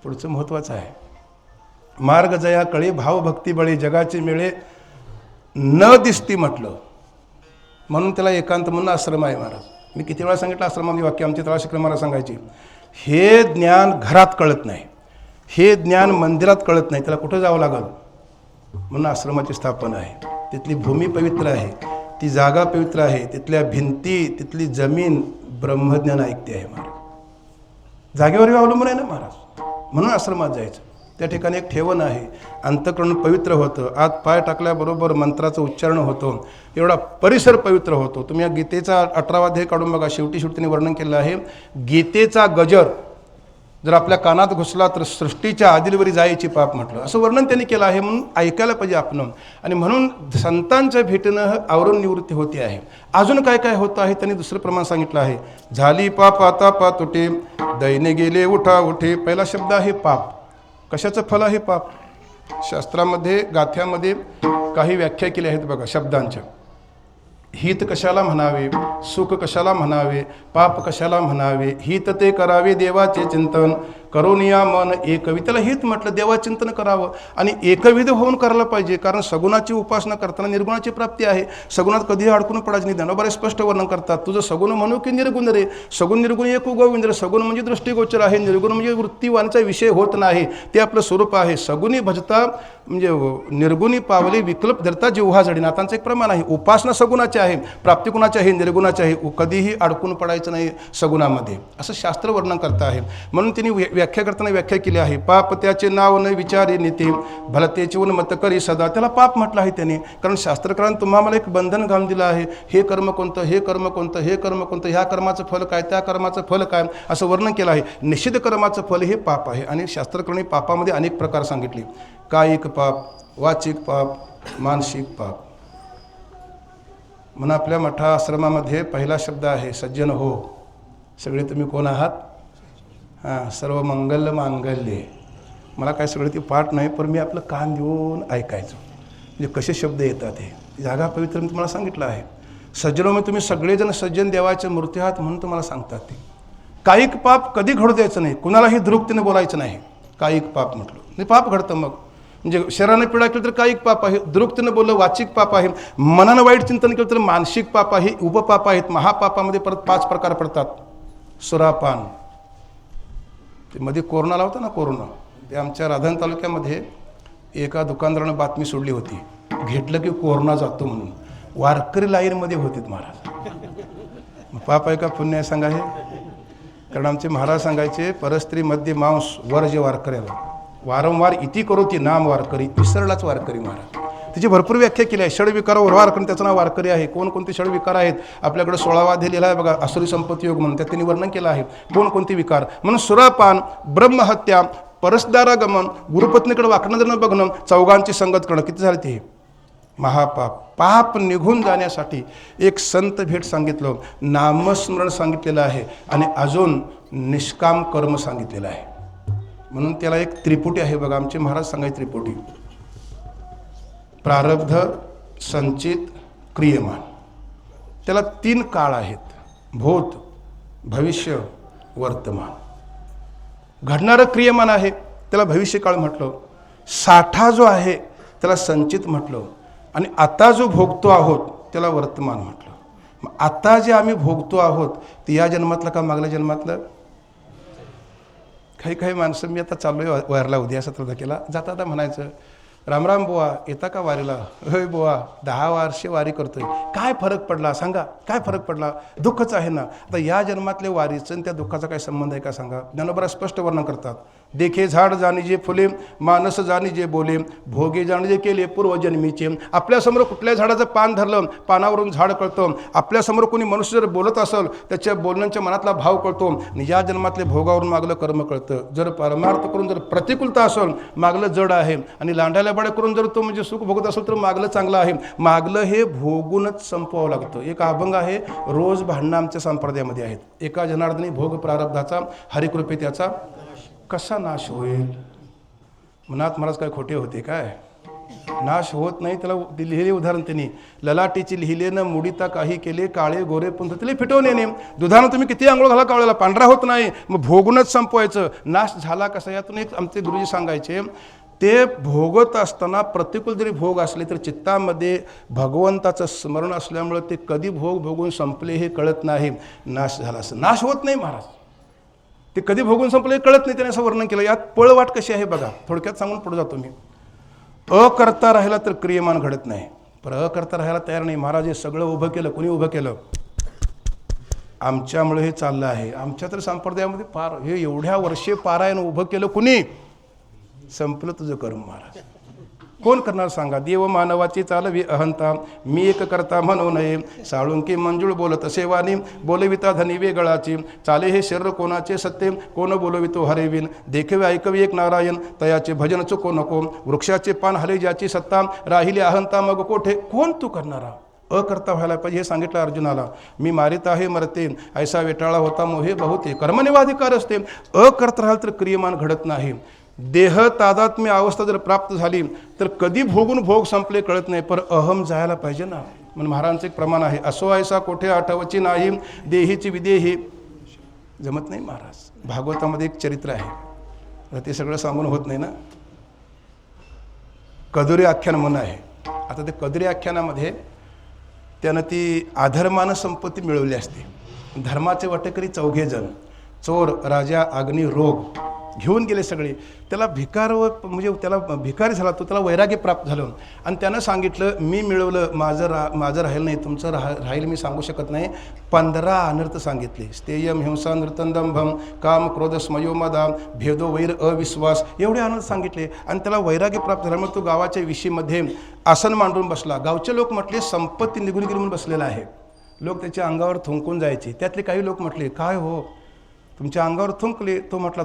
पुढचं महत्त्वाचं आहे. मार्ग जया कळे भाव भक्ती बळी, जगाचे मेळे न दिसती म्हटलं. म्हणून त्याला एकांत म्हणून आश्रम आहे महाराज. मी किती वेळा सांगितलं आश्रमामध्ये वाक्य, आमची तळा शिकलं मला सांगायची. हे ज्ञान घरात कळत नाही, हे ज्ञान मंदिरात कळत नाही, त्याला कुठं जावं लागल. म्हणून आश्रमाची स्थापना आहे. तिथली भूमी पवित्र आहे, ती जागा पवित्र आहे, तिथल्या भिंती, तिथली जमीन ब्रह्मज्ञान ऐकते आहे महाराज. जागेवर अवलंबून आहे ना महाराज. म्हणून आश्रमात जायचं. त्या ठिकाणी एक ठेवण आहे. अंतःकरण पवित्र होतं. आत पाय टाकल्याबरोबर मंत्राचं उच्चारण होतं. एवढा परिसर पवित्र होतो. तुम्ही या गीतेचा 18वा अध्याय काढून बघा. शेवटी त्यांनी वर्णन केलं आहे. गीतेचा गजर जर आपल्या कानात घुसला तर सृष्टीच्या आदिलवरी जायची पाप म्हटलं. असं वर्णन त्यांनी केलं आहे. म्हणून ऐकायला पाहिजे आपण. आणि म्हणून संतांच्या भेटीनं आवरण निवृत्ती होते आहे. अजून काय काय होतं आहे त्यांनी दुसरं प्रमाण सांगितलं आहे. झाली पाप आता पातुटे, दैने गेले उठा उठे. पहिला शब्द आहे पाप. कशाचं फल आहे पाप? शास्त्रामध्ये गाथ्यामध्ये काही व्याख्या केल्या आहेत बघा शब्दांच्या. हित कशाला म्हणावे, सुख कशाला म्हणावे, पाप कशाला म्हणावे. हित ते करावे देवाचे चिंतन, करून या मन एकविध. त्याला हित म्हटलं, देवाचिंतन करावं आणि एकविध होऊन करायला पाहिजे. कारण सगुणाची उपासना करताना निर्गुणाची प्राप्ती आहे. सगुणात कधीही अडकून पडायचं नाही. ज्ञानोबा स्पष्ट वर्णन करतात. तुझं सगुण म्हणू की निर्गुण रे. सगुण निर्गुण एक गोविंद. सगुण म्हणजे दृष्टिगोचर आहे, निर्गुण म्हणजे वृत्तीवाणीचा विषय होत नाही, ते आपलं स्वरूप आहे. सगुणी भजता म्हणजे निर्गुणी पावले विकल्प धरता जिव्हा जडी. नाथांचं एक प्रमाण आहे. उपासना सगुणाची आहे, प्राप्ती कुणाची आहे, निर्गुणाची आहे. कधीही अडकून पडायचं नाही सगुणामध्ये, असं शास्त्र वर्णन करत आहे. म्हणून त्यांनी व्याख्या करताना व्याख्या केली आहे. पाप त्याचे नाव न विचारी नीती, भलतेचे उन मत करी सदा. त्याला पाप म्हटलं आहे त्याने. कारण शास्त्रकारांनी तुम्हाला एक बंधन घालून दिलं आहे. हे कर्म कोणतं, हे कर्म कोणतं, हे कर्म कोणतं, ह्या कर्माचं फल काय, त्या कर्माचं फल काय, असं वर्णन केलं आहे. निषिद्ध कर्माचं फल हे पाप आहे. आणि शास्त्रकारांनी पापामध्ये अनेक प्रकार सांगितले. कायिक पाप, वाचिक पाप, मानसिक पाप. म्हणून आपल्या मठा आश्रमामध्ये पहिला शब्द आहे सज्जन हो. सगळे तुम्ही कोण आहात? हां, सर्व मंगल मांगल्ये. मला काय सगळं ते पाठ नाही, पण मी आपलं कान देऊन ऐकायचो. म्हणजे कसे शब्द येतात हे. जागा पवित्र मी तुम्हाला सांगितलं आहे. सज्जनों तुम्ही सगळेजण सज्जन देवाचे मूर्ती आहात म्हणून तुम्हाला सांगतात ते. कायिक पाप कधी घडू द्यायचं नाही, कुणालाही दुरुक्तीने बोलायचं नाही. कायिक पाप म्हटलं नाही, पाप घडतं. मग म्हणजे शरीराने पीडा केली तर कायिक पाप आहे, दुरुक्तीनं बोललं वाचिक पाप आहे, मनानं वाईट चिंतन केलं तर मानसिक पाप आहे, उपपाप आहेत. महापापामध्ये परत 5 प्रकार पडतात. सुरापान, ते मध्ये कोरोना आला होता ना, कोरोना, ते आमच्या राधान तालुक्यामध्ये एका दुकानदारानं बातमी सोडली होती, घेतलं की कोरोना जातो म्हणून. वारकरी लाईनमध्ये होते महाराज. पाप आहे का पुण्य आहे सांगा हे? कारण आमचे महाराज सांगायचे, परस्त्री मध्य मांस वर जे वारकऱ्याला वारंवार इति करोती नाम वारकरी, विसरलाच वारकरी महाराज. त्याची भरपूर व्याख्या केली आहे. षडविकारावर वारकरी, त्याचं नाव वारकरी आहे. कोणकोणते षडविकार आहेत आपल्याकडे 16वा अध्याय लिहिला आहे बघा, असुरी संपत्ती योग म्हणून, त्यात त्यांनी वर्णन केलं आहे कोणकोणते विकार. म्हणून सुरापान, ब्रह्महत्या, परसदारागमन, गुरुपत्नीकडे वाकडं न बघणं, चौघांची संगत करणं, किती झाले ते महापाप. पाप निघून जाण्यासाठी एक संत भेट सांगितलं, नामस्मरण सांगितलेलं आहे आणि अजून निष्काम कर्म सांगितलेलं आहे. म्हणून त्याला एक त्रिपुटी आहे बघा, आमचे महाराज सांगायचे त्रिपुटी. प्रारब्ध, संचित, क्रियमान. त्याला 3 काळ आहेत, भूत, भविष्य, वर्तमान. घडणारं क्रियमान आहे त्याला भविष्यकाळ म्हटलं, साठा जो आहे त्याला संचित म्हटलं, आणि आता जो भोगतो आहोत त्याला वर्तमान म्हटलं. मग आता जे आम्ही भोगतो आहोत ते या जन्मातलं का मागल्या जन्मातलं? काही माणसं, मी आता चाललो आहे वारीला, उद्या 17 तारखेला जाता आता म्हणायचं, रामराम बुवा येता का वारीला? होय बुवा 10 वर्षे वारी करतोय. काय फरक पडला सांगा, काय फरक पडला? दुःखच आहे ना. आता या जन्मातले वारीचं आणि त्या दुःखाचा काय संबंध आहे का सांगा? ज्ञानोबा स्पष्ट वर्णन करतात. देखे झाड जाणी जे फुले, मानस जाणी जे बोले, भोगे जाणी जे केले पूर्वजन्मीचे. आपल्यासमोर कुठल्या झाडाचं पान धरलं, पानावरून झाड कळतं. आपल्यासमोर कोणी मनुष्य जर बोलत असेल त्याच्या बोलण्याच्या मनातला भाव कळतो. आणि या जन्मातले भोगावरून मागलं कर्म कळतं. जर परमार्थ करून जर प्रतिकूलता असेल मागलं जड आहे, आणि लांडायला बडे करून जर तो म्हणजे सुख भोगत असेल तर मागलं चांगलं आहे. मागलं हे भोगूनच संपवावं लागतं. एक अभंग आहे, रोज भांडणं आमच्या संप्रदायामध्ये आहेत. एका जनार्दनी भोग प्रारब्धाचा, हरिकृपे त्याचा कसा नाश होईल? मनात महाराज काय खोटे होते काय? नाश होत नाही. त्याला लिहिले उदाहरण त्यांनी, ललाटीची लिहिले न मुडीता काही केले, काळे गोरे पंथ तिला फिटवून येणे. दुधानं तुम्ही किती आंघोळ घाला कावळ्याला, पांढरा होत नाही. मग भोगूनच संपवायचं. नाश झाला कसा? यातून एक आमचे गुरुजी सांगायचे, ते भोगत असताना प्रतिकूल जरी भोग असले तर चित्तामध्ये भगवंताचं स्मरण असल्यामुळे ते कधी भोग भोगून संपले हे कळत नाही. नाश झाला असं नाश होत नाही महाराज. ते कधी भोगून संपले कळत नाही. त्याने असं वर्णन केलं. यात पळवाट कशी आहे बघा, थोडक्यात सांगून पुढे जातो मी. अकर्ता राहिला तर क्रियमान घडत नाही, पण अकर्ता राहायला तयार नाही. महाराज हे सगळं उभं केलं. कोणी उभं केलं? आमच्यामुळे हे चाललं आहे. आमच्या तर संप्रदायामध्ये पार हे एवढ्या वर्षे पारायण उभं केलं कुणी? संपलं तुझं कर्म महाराज. कोण करणार सांगा? देव मानवाची चालवी अहंता, मी एक करता म्हणू नये. साळुंकी मंजुळ बोलत सेवानी, बोलविता धनी वेगळाची. चाले हे शरीर कोणाचे सत्य, कोण बोलवितो हरेविन. देखवे ऐकवे एक नारायण, तयाचे भजन चुको नको. वृक्षाचे पान हले ज्याची सत्ता, राहिली अहंता मग कोठे. कोण तू करणारा? अकर्ता व्हायला पाहिजे. हे सांगितलं अर्जुनाला. मी मारित आहे मरते, ऐसा वेटाळा होता मोहे बहुते. कर्मनिवाधिकार असते. अकर्ता राहिला तर क्रियमान घडत नाही. देह तादात्म्य अवस्था जर प्राप्त झाली तर कधी भोगून भोग संपले कळत नाही, पण अहम जायला पाहिजे ना. म्हणून महाराजांचं एक प्रमाण आहे, असो ऐसा कोठे आठवची नाही, देहीची विदेही. जमत नाही महाराज. भागवतामध्ये एक चरित्र आहे, ते सगळं सांगून होत नाही ना. कदुरी आख्यान म्हणून आहे. आता ते कदुरी आख्यानामध्ये त्यानं ती अधर्मानं संपत्ती मिळवली असते. धर्माचे वटेकरी 4 जण, चोर, राजा, अग्नी, रोग घेऊन गेले सगळे. त्याला भिकार म्हणजे त्याला भिकारी झाला तो, त्याला वैराग्य प्राप्त झालं. आणि त्यानं सांगितलं, मी मिळवलं, माझं राहील नाही, तुमचं राहील मी सांगू शकत नाही. 15 अनर्थ सांगितले. स्थेयम, हिंसा, नृतंदंभम, काम, क्रोध, स्मयो, मदा, भेदो, वैर, अविश्वास, एवढे अनर्थ सांगितले. आणि त्याला वैराग्य प्राप्त झाल्यामुळे तो गावाच्या विशीमध्ये आसन मांडून बसला. गावचे लोक म्हटले संपत्ती निघून गेली म्हणून बसलेला आहे. लोक त्याच्या अंगावर थुंकून जायचे. त्यातले काही लोक म्हटले, काय हो तुमच्या अंगावर थुंकले? तो म्हटला,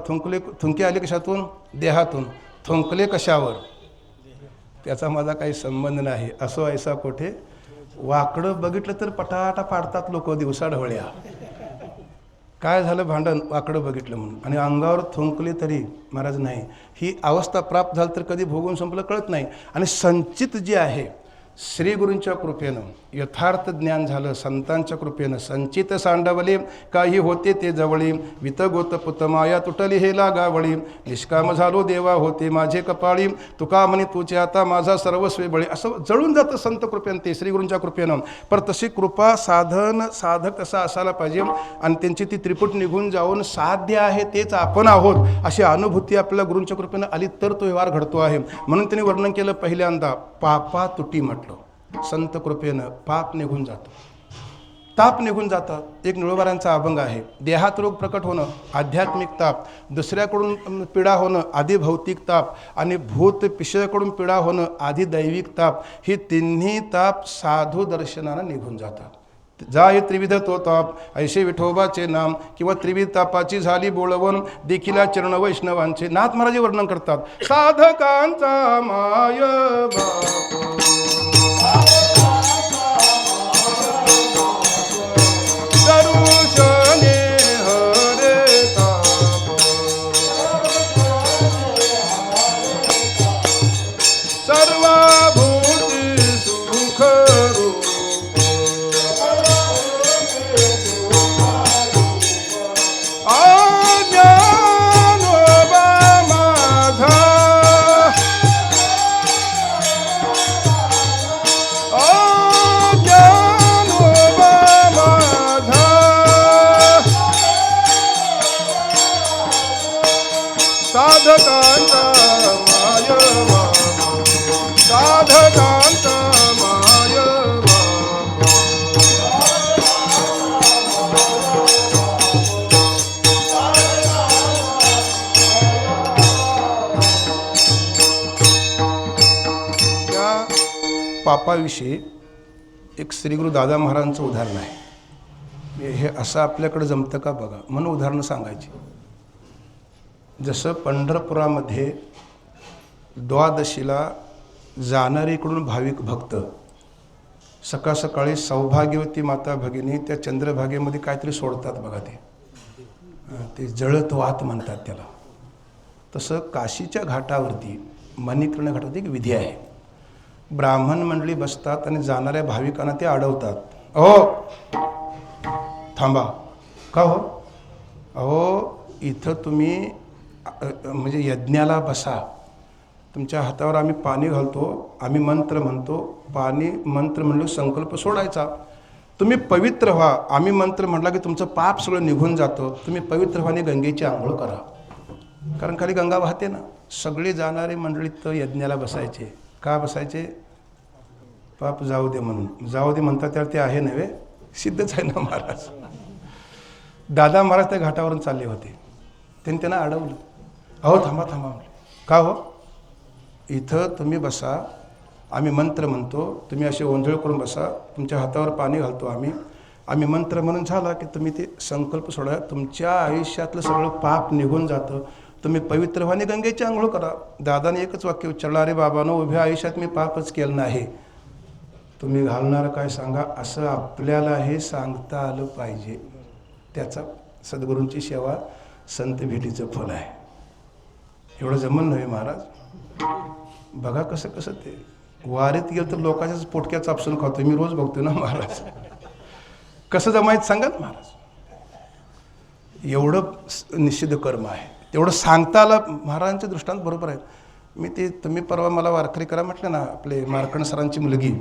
थुंके आले कशातून? देहातून. थुंकले कशावर? त्याचा माझा काही संबंध नाही. असो ऐसा कोठे. वाकडं बघितलं तर पटाटा पाडतात लोक दिवसा ढवळ्या. काय झालं भांडण, वाकडं बघितलं म्हणून, आणि अंगावर थुंकले तरी महाराज नाही. ही अवस्था प्राप्त झाली तर कधी भोगून संपलं कळत नाही. आणि संचित जे आहे श्रीगुरूंच्या कृपेनं यथार्थ ज्ञान झालं, संतांच्या कृपेनं संचित सांडवले काही होते ते जवळी, वितगोत पुतमाया तुटली हे लागावळी, निष्काम झालो देवा होते माझे कपाळी, तुका म्हणे तुझे आता माझा सर्वस्वी बळी. असं जळून जातं संत कृपेनं, ते श्रीगुरूंच्या कृपेनं. पर तशी कृपा साधक असा असायला पाहिजे, आणि त्यांची ती त्रिपुट निघून जाऊन साध्य आहे तेच आपण आहोत अशी अनुभूती आपल्या गुरूंच्या कृपेनं आली तर तो व्यवहार घडतो आहे. म्हणून त्यांनी वर्णन केलं पहिल्यांदा पापा तुटी म्हटलं. संत कृपेनं पाप निघून जातं, ताप निघून जातात. एक निळोबारांचा अभंग आहे, देहात रोग प्रकट होणं आध्यात्मिक ताप, दुसऱ्याकडून पीडा होणं आधी भौतिक ताप, आणि भूत पिशयाकडून पीडा होणं आधी दैविक ताप. ही तिन्ही ताप साधू दर्शनानं निघून जातात. जाय त्रिविध तो ताप ऐशे विठोबाचे नाम, किंवा त्रिविध तापाची झाली बोळवण देखील चरण वैष्णवांचे. नाथ महाराज वर्णन करतात, साधकांचा माय बाप दर्शने हरे ताप, सर्वभूती सुख रूप, साधकांचा माय बाप, साधकांचा माय बाप. त्या पापाविषयी एक श्रीगुरु दादा महाराजांचं उदाहरण आहे. हे असं आपल्याकडे जमतं का बघा, म्हणून उदाहरणं सांगायची. जसं पंढरपुरामध्ये द्वादशीला जाणारीकडून भाविक भक्त सकाळ सकाळी सौभाग्यवती माता भगिनी त्या चंद्रभागेमध्ये काहीतरी सोडतात बघा, ते जळत वात म्हणतात त्याला. तसं काशीच्या घाटावरती मणिकर्ण घाटावरती एक विधी आहे. ब्राह्मण मंडळी बसतात आणि जाणाऱ्या भाविकांना ते अडवतात. अहो थांबा, का हो, अहो इथं तुम्ही म्हणजे यज्ञाला बसा, तुमच्या हातावर आम्ही पाणी घालतो, आम्ही मंत्र म्हणतो, पाणी मंत्र म्हणलं संकल्प सोडायचा, तुम्ही पवित्र व्हा, आम्ही मंत्र म्हटला की तुमचं पाप सगळं निघून जातं, तुम्ही पवित्र व्हाने गंगेची आंघोळ करा. कारण खाली गंगा वाहते ना. सगळे जाणारे मंडळीत यज्ञाला बसायचे. का बसायचे? पाप जाऊ दे म्हणून. जाऊ दे म्हणतात त्यावर ते आहे नव्हे, सिद्धच आहे ना महाराज. दादा महाराज त्या घाटावरून चालले होते, त्यांना अडवलं. अहो थांबा थांबा म्हणले. का हो? इथं तुम्ही बसा, आम्ही मंत्र म्हणतो, तुम्ही असे ओंजळ करून बसा, तुमच्या हातावर पाणी घालतो आम्ही मंत्र म्हणून झाला की तुम्ही ते संकल्प सोडा, तुमच्या आयुष्यातलं सगळं पाप निघून जातं, तुम्ही पवित्र व्हाने गंगेची आंघोळ करा. दादाने एकच वाक्य उच्चारलं, अरे बाबांनो, उभ्या आयुष्यात मी पापच केलं नाही, तुम्ही घालणार काय सांगा, असं आपल्याला हे सांगता आलं पाहिजे. त्याचा सद्गुरूंची सेवा संत भेटीचं फल आहे. एवढं जमन नव्हे महाराज. बघा कसं कसं ते वारीत गेलं तर लोकांच्याच पोटक्या चापसून खातो. मी रोज बघतो ना महाराज. कसं जमायचं सांगा ना महाराज. एवढं निषिद्ध कर्म आहे, तेवढं सांगता आलं. महाराजांचे दृष्टांत बरोबर आहेत. मी ते तुम्ही परवा मला वारकरी करा म्हटलं ना, आपले मार्कंड सरांची मुलगी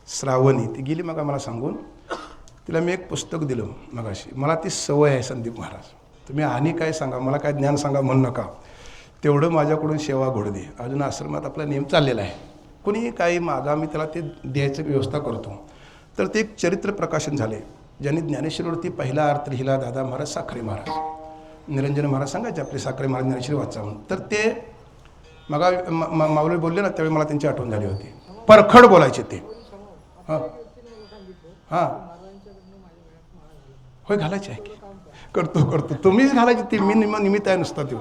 श्रावणी, ती गेली मग मला सांगून, तिला मी एक पुस्तक दिलं मगाशी. मला ती सवय आहे संदीप महाराज, तुम्ही आणि काय सांगा, मला काय ज्ञान सांगा म्हणू नका, तेवढं माझ्याकडून सेवा घोड दे. अजून आश्रमात आपला नियम चाललेला आहे, कुणी काही मागा मी त्याला ते द्यायचं व्यवस्था करतो. तर ते एक चरित्र प्रकाशन झाले. ज्यांनी ज्ञानेश्वरीवरती पहिला अर्थ लिहिला दादा महाराज साखरे महाराज, निरंजन महाराज सांगायचे आपले साखरे महाराज ज्ञानेश्वरी वाचा म्हणून. तर ते मगा माऊली बोलले ना, त्यावेळी मला त्यांची आठवण झाली होती. परखड बोलायचे ते. हां हां होय, घालायचे आहे की, करतो तुम्हीच घालायची ती, मी निमित्त आहे नुसता. ते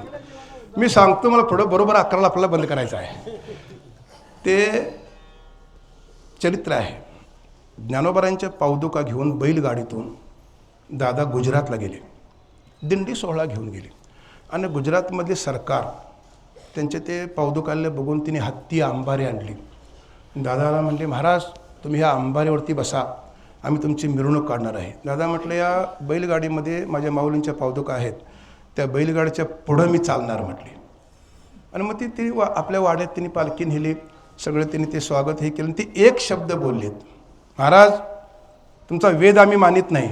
मी सांगतो, मला पुढं बरोबर 11ला आपल्याला बंद करायचं आहे. ते चरित्र आहे. ज्ञानोबारांच्या पावदुका घेऊन बैलगाडीतून दादा गुजरातला गेले. दिंडी सोहळा घेऊन गेली आणि गुजरातमधले सरकार त्यांचे ते पावदुकाले बघून तिने हत्ती अंबारी आणली. दादाला म्हणले, महाराज तुम्ही ह्या अंबारीवरती बसा, आम्ही तुमची मिरवणूक काढणार आहे. दादा म्हटलं, या बैलगाडीमध्ये माझ्या माऊलींच्या पावदुका आहेत, त्या बैलगाडीच्या पुढं मी चालणार म्हटले. आणि मग ती आपल्या वाड्यात तिने पालखी नेली, सगळे तिने ते स्वागत हे केलं. ती एक शब्द बोललेत, महाराज तुमचा वेद आम्ही मानित नाही.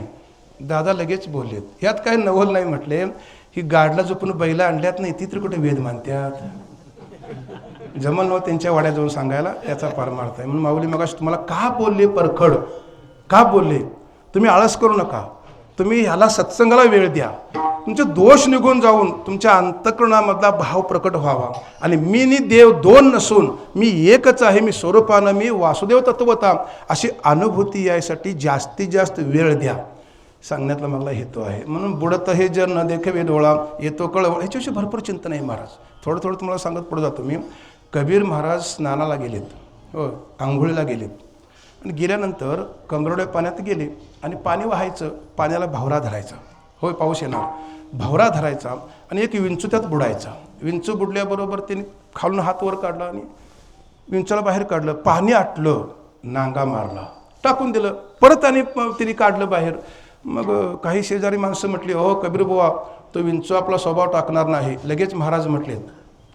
दादा लगेच बोललेत, ह्यात काय नवल नाही म्हटले, ही गाडला झोपून बैला आणल्यात नाही ती तर कुठे वेद मानत्यात. जमल नव्हतं त्यांच्या वाड्यात जाऊन सांगायला, त्याचा परमार्थ आहे. म्हणून माऊली मगाशी तुम्हाला का बोलले परखड, का बोलले, तुम्ही आळस करू नका, तुम्ही ह्याला सत्संगाला वेळ द्या, तुमचे दोष निघून जाऊन तुमच्या अंतःकरणामधला भाव प्रकट व्हावा. आणि मी नि देव दोन नसून मी एकच आहे, मी स्वरूपानं मी वासुदेव तत्वता, अशी अनुभूती यायसाठी जास्तीत जास्त वेळ द्या, सांगण्यातला मला हेतू आहे. म्हणून बुडत हे जर न देखे डोळा येतो कळवळ, ह्याच्याविषयी भरपूर चिंतन आहे महाराज. थोडं थोडं तुम्हाला सांगत पुढे जातो मी. कबीर महाराज स्नानाला गेलेत, हो आंघोळीला गेलेत, आणि गेल्यानंतर कमरोड्या पाण्यात गेले आणि पाणी वाहायचं, पाण्याला भावरा धरायचा, होय पाऊस येणार, भावरा धरायचा आणि एक विंचू त्यात बुडायचा. विंचू बुडल्याबरोबर त्यांनी खालून हात वर काढला आणि विंचूला बाहेर काढलं, पाणी आटलं, नांगा मारला, टाकून दिलं, परत आणि तिने काढलं बाहेर. मग काही शेजारी माणसं म्हटली, हो कबीर बुवा तो विंचू आपला स्वभाव टाकणार नाही. लगेच महाराज म्हटलेत,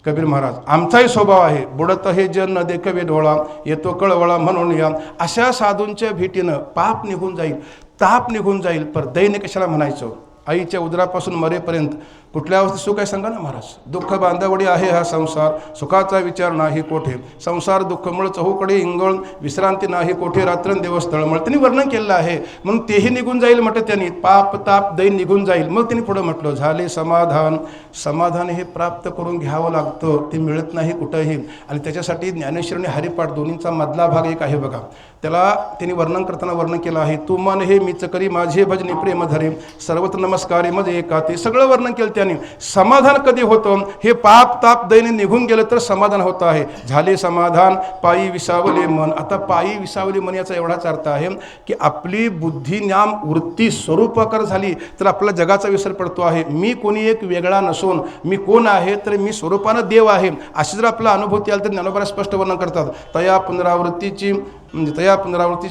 कबीर महाराज आमचाही स्वभाव आहे, बुडत हे जन न देखवे डोळा येतो कळवळा, म्हणून या अशा साधूंच्या भेटीनं पाप निघून जाईल, ताप निघून जाईल. पर दैन्य कशाला म्हणायचं, आईच्या उदरापासून मरेपर्यंत कुठल्या अवस्थेत सुख आहे सांगा ना महाराज. दुःख बांधावडी आहे हा संसार, सुखाचा विचार नाही कोठे, संसार दुःखमुळ चहूकडे इंगळ, विश्रांती नाही कोठे, रात्रंदिवस तळमळ. त्यांनी वर्णन केलेलं आहे. म्हणून तेही निघून जाईल म्हटलं त्यांनी, पाप ताप दैन निघून जाईल. मग त्यांनी पुढं म्हटलं, झाले समाधान. समाधान हे प्राप्त करून घ्यावं लागतं, ते मिळत नाही कुठंही. आणि त्याच्यासाठी ज्ञानेश्वर आणि हरिपाठ दोन्हींचा मधला भाग एक आहे बघा, त्याला त्यांनी वर्णन करताना वर्णन केलं आहे. तू मन हे मीच करी माझे भजनी प्रेम धरे, सर्वत्र नमस्कारी मज एका, ते सगळं वर्णन केलं त्याने. समाधान कधी होतं, हे पाप ताप दैन्य निघून गेलं तर समाधान होतं आहे. झाले समाधान पायी विसावले मन. आता पायी विसावले मन याचा एवढाच अर्थ आहे की आपली बुद्धी ज्ञान वृत्ती स्वरूपाकार झाली तर आपला जगाचा विसर पडतो आहे. मी कोणी एक वेगळा नसून मी कोण आहे तर मी स्वरूपानं देव आहे, अशी जर आपला अनुभूती आली तर ज्ञानोबा स्पष्ट वर्णन करतात. तया पुनरावृत्तीची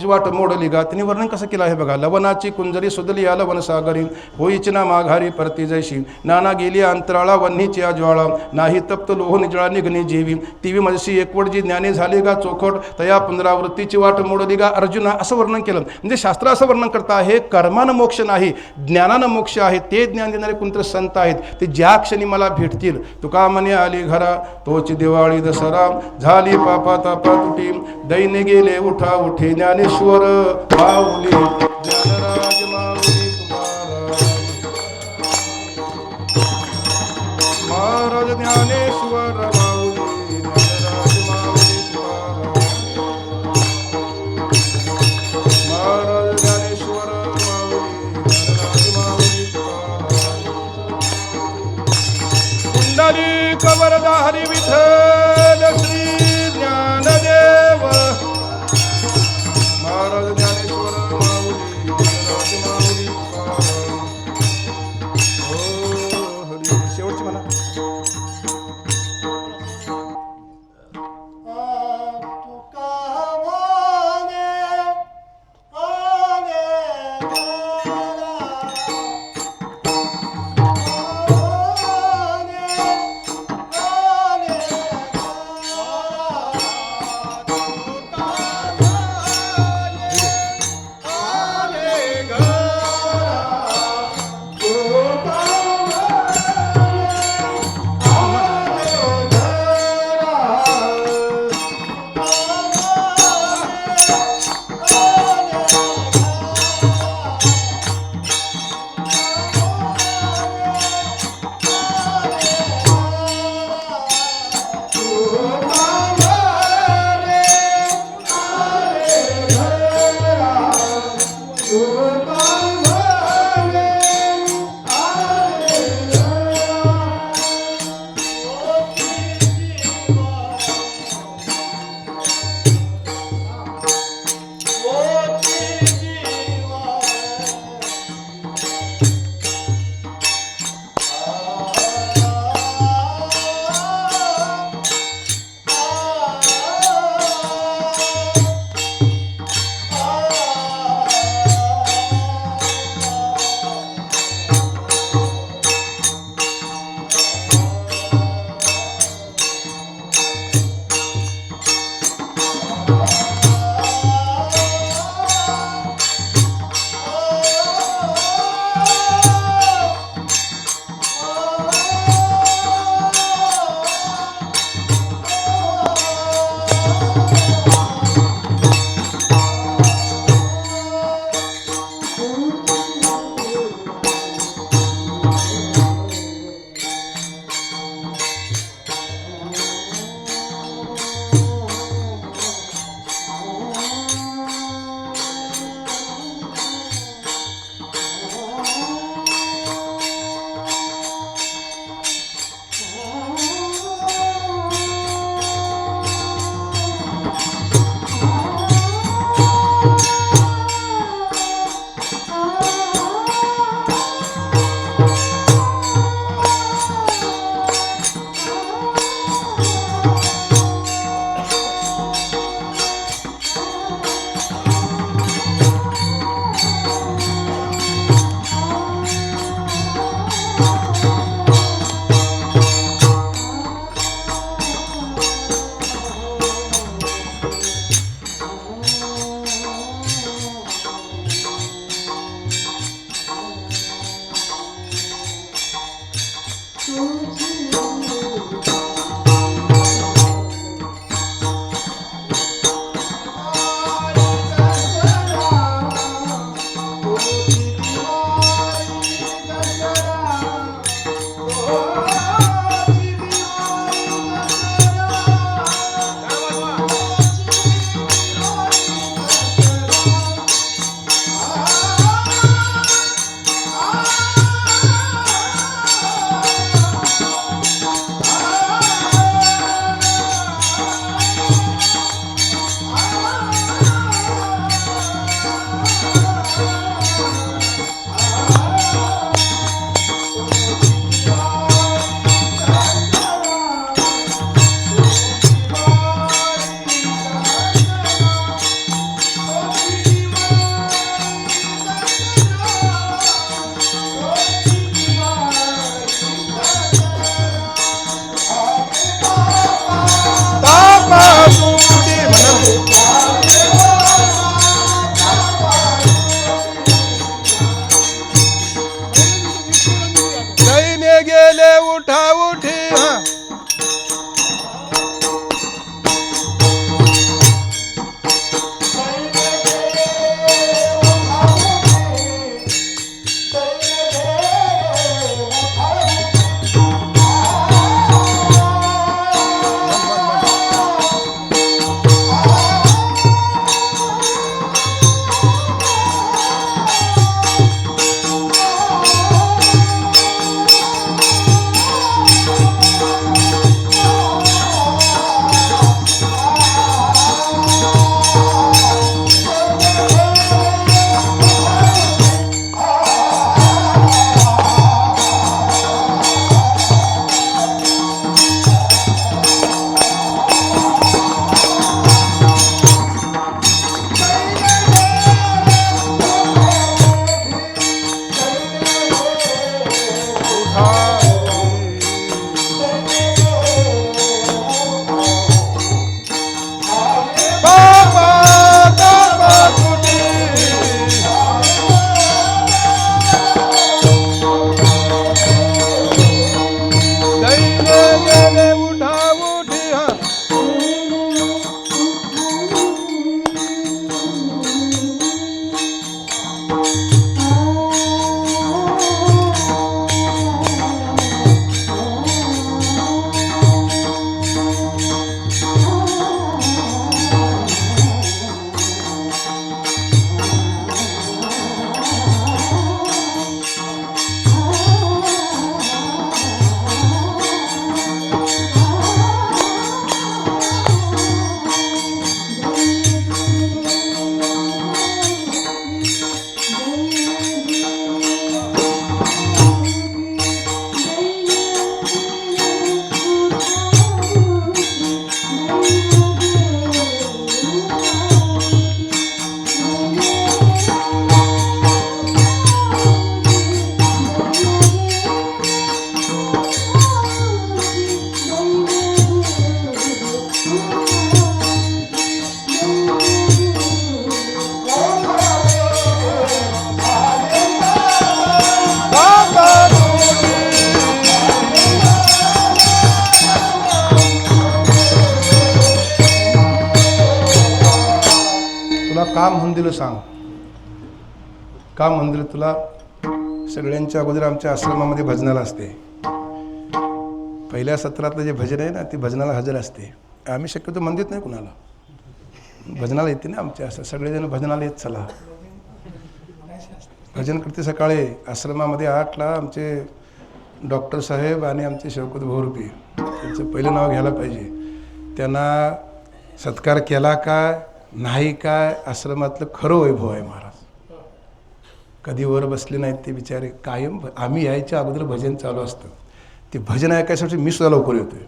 वाट मोडली गा. तिने वर्णन कसं केलं आहे बघा. लवणाची कुंजरी सुदली या लवण सागरी, होईची ना माघारी परती जैशी, नाना गेली अंतराळा वन्हीची ज्वाळा, नाही तप्त लोह निजळा निघणी जीवी, तीवी माझी एकवट जी ज्ञाने झाली गा चोखट, तया पुनरावृत्तीची वाट मोडली गा अर्जुना, असं वर्णन केलं. म्हणजे शास्त्र असं वर्णन करता आहे, कर्मानं मोक्ष नाही ज्ञानानं मोक्ष आहे. ते ज्ञान देणारे कोणते संत आहेत ते ज्या क्षणी मला भेटतील, तुका म्हणे आली घरा तोची दिवाळी दसरा, झाली पापा तापा तुटी, दैन्य गेले उठा उठे, ज्ञानेश्वर माऊली ज्ञानराज माऊली तुकाराम, महाराज ज्ञानेश्वर माऊली ज्ञानराज माऊली तुकाराम, महाराज ज्ञानेश्वर माऊली ज्ञानराज माऊली तुकाराम. कुंडली कवरदा हरी विठ्ठल श्री ज्ञानदेव, महाराज ज्ञानेश्वर माऊली ज्ञानराज माऊली तुकाराम. हो हरी. शेवटची म्हणा. का म्हणून दिलं सांग, का म्हणून दिलं तुला? सगळ्यांच्या अगोदर आमच्या आश्रमामध्ये भजनाला असते. पहिल्या सत्रातलं जे भजन आहे ना ते भजनाला हजर असते. आम्ही शक्यतो मंदिरात नाही कुणाला, भजनाला येते ना आमच्या. असं सगळेजण भजनाला येत चला. भजन करते सकाळी आश्रमामध्ये 8ला आमचे डॉक्टर साहेब आणि आमचे शौकत भोरपी, त्यांचं पहिलं नाव घ्यायला पाहिजे. त्यांना सत्कार केला काय नाही काय आश्रमातलं खरं वैभव आहे महाराज. कधी वर बसले नाहीत ते बिचारे. कायम आम्ही यायच्या अगोदर भजन चालू असतं. ते भजन ऐकायसाठी मी सुद्धा लवकर येतो आहे.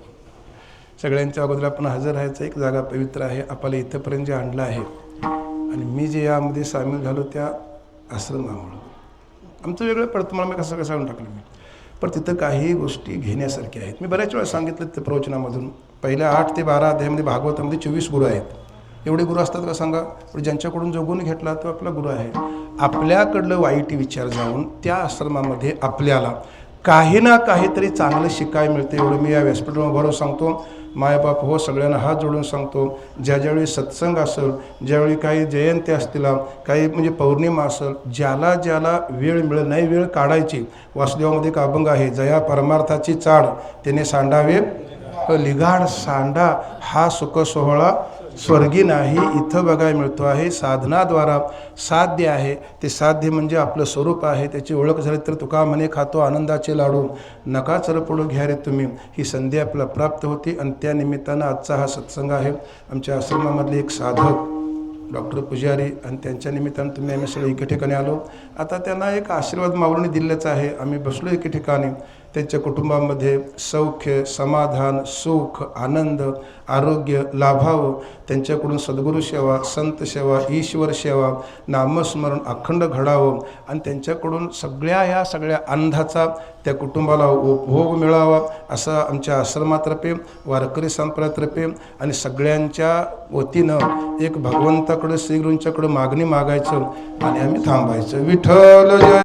सगळ्यांच्या अगोदर आपण हजर राहायचं. एक जागा पवित्र आहे, आपल्याला इथंपर्यंत जे आणलं आहे आणि मी जे यामध्ये सामील झालो त्या आश्रमामुळं आमचं वेगळं पडतं. मला मी कसं सांगून टाकलं मी. पण तिथं काही गोष्टी घेण्यासारख्या आहेत. मी बऱ्याच वेळा सांगितलं त्या प्रवचनामधून. पहिल्या 8 ते 12 अध्यायामध्ये भागवतामध्ये 24 गुरु आहेत. एवढे गुरु असतात का सांगा? पण ज्यांच्याकडून जो गुण घेतला तो आपला गुरु आहे. आपल्याकडलं वाईट विचार जाऊन त्या आश्रमामध्ये आपल्याला काही ना काहीतरी चांगलं शिकायला मिळते एवढं मी या व्यासपीठावर भरून सांगतो. मायबाप हो, सगळ्यांना हात जोडून सांगतो, ज्यावेळी सत्संग असेल, ज्यावेळी काही जयंती असतील, काही म्हणजे पौर्णिमा असेल, ज्याला ज्याला वेळ मिळेल नाही वेळ काढायची. वासुदेवामध्ये एक अभंग आहे, जया परमार्थाची चाड त्याने सांडावे लिगाड सांडा, हा सुख सोहळा स्वर्गी नाही. इथं बघायला मिळतो आहे साधनाद्वारा साध्य आहे. ते साध्य म्हणजे आपलं स्वरूप आहे. त्याची ओळख झाली तर तुका म्हणे खातो आनंदाचे लाडू, नका चरपडू घ्या रे तुम्ही. ही संधी आपल्याला प्राप्त होती आणि त्या निमित्तानं आजचा हा सत्संग आहे. आमच्या आश्रमामधले एक साधक डॉक्टर पुजारी आणि त्यांच्या निमित्तानं तुम्ही आम्ही सगळे एके ठिकाणी आलो. आता त्यांना एक आशीर्वाद माऊलीने दिलेलाच आहे. आम्ही बसलो एके ठिकाणी. त्यांच्या कुटुंबामध्ये सौख्य, समाधान, सुख, आनंद, आरोग्य लाभावं. त्यांच्याकडून सद्गुरू सेवा, संत सेवा, ईश्वर सेवा, नामस्मरण अखंड घडावं आणि त्यांच्याकडून सगळ्या सगळ्या आनंदाचा त्या कुटुंबाला उपभोग मिळावा असं आमच्या आश्रमातर्फे, वारकरी संप्रदायातर्फे आणि सगळ्यांच्या वतीनं एक भगवंताकडे, श्रीगुरूंच्याकडे मागणी मागायचं आणि आम्ही थांबायचं. विठ्ठल जय.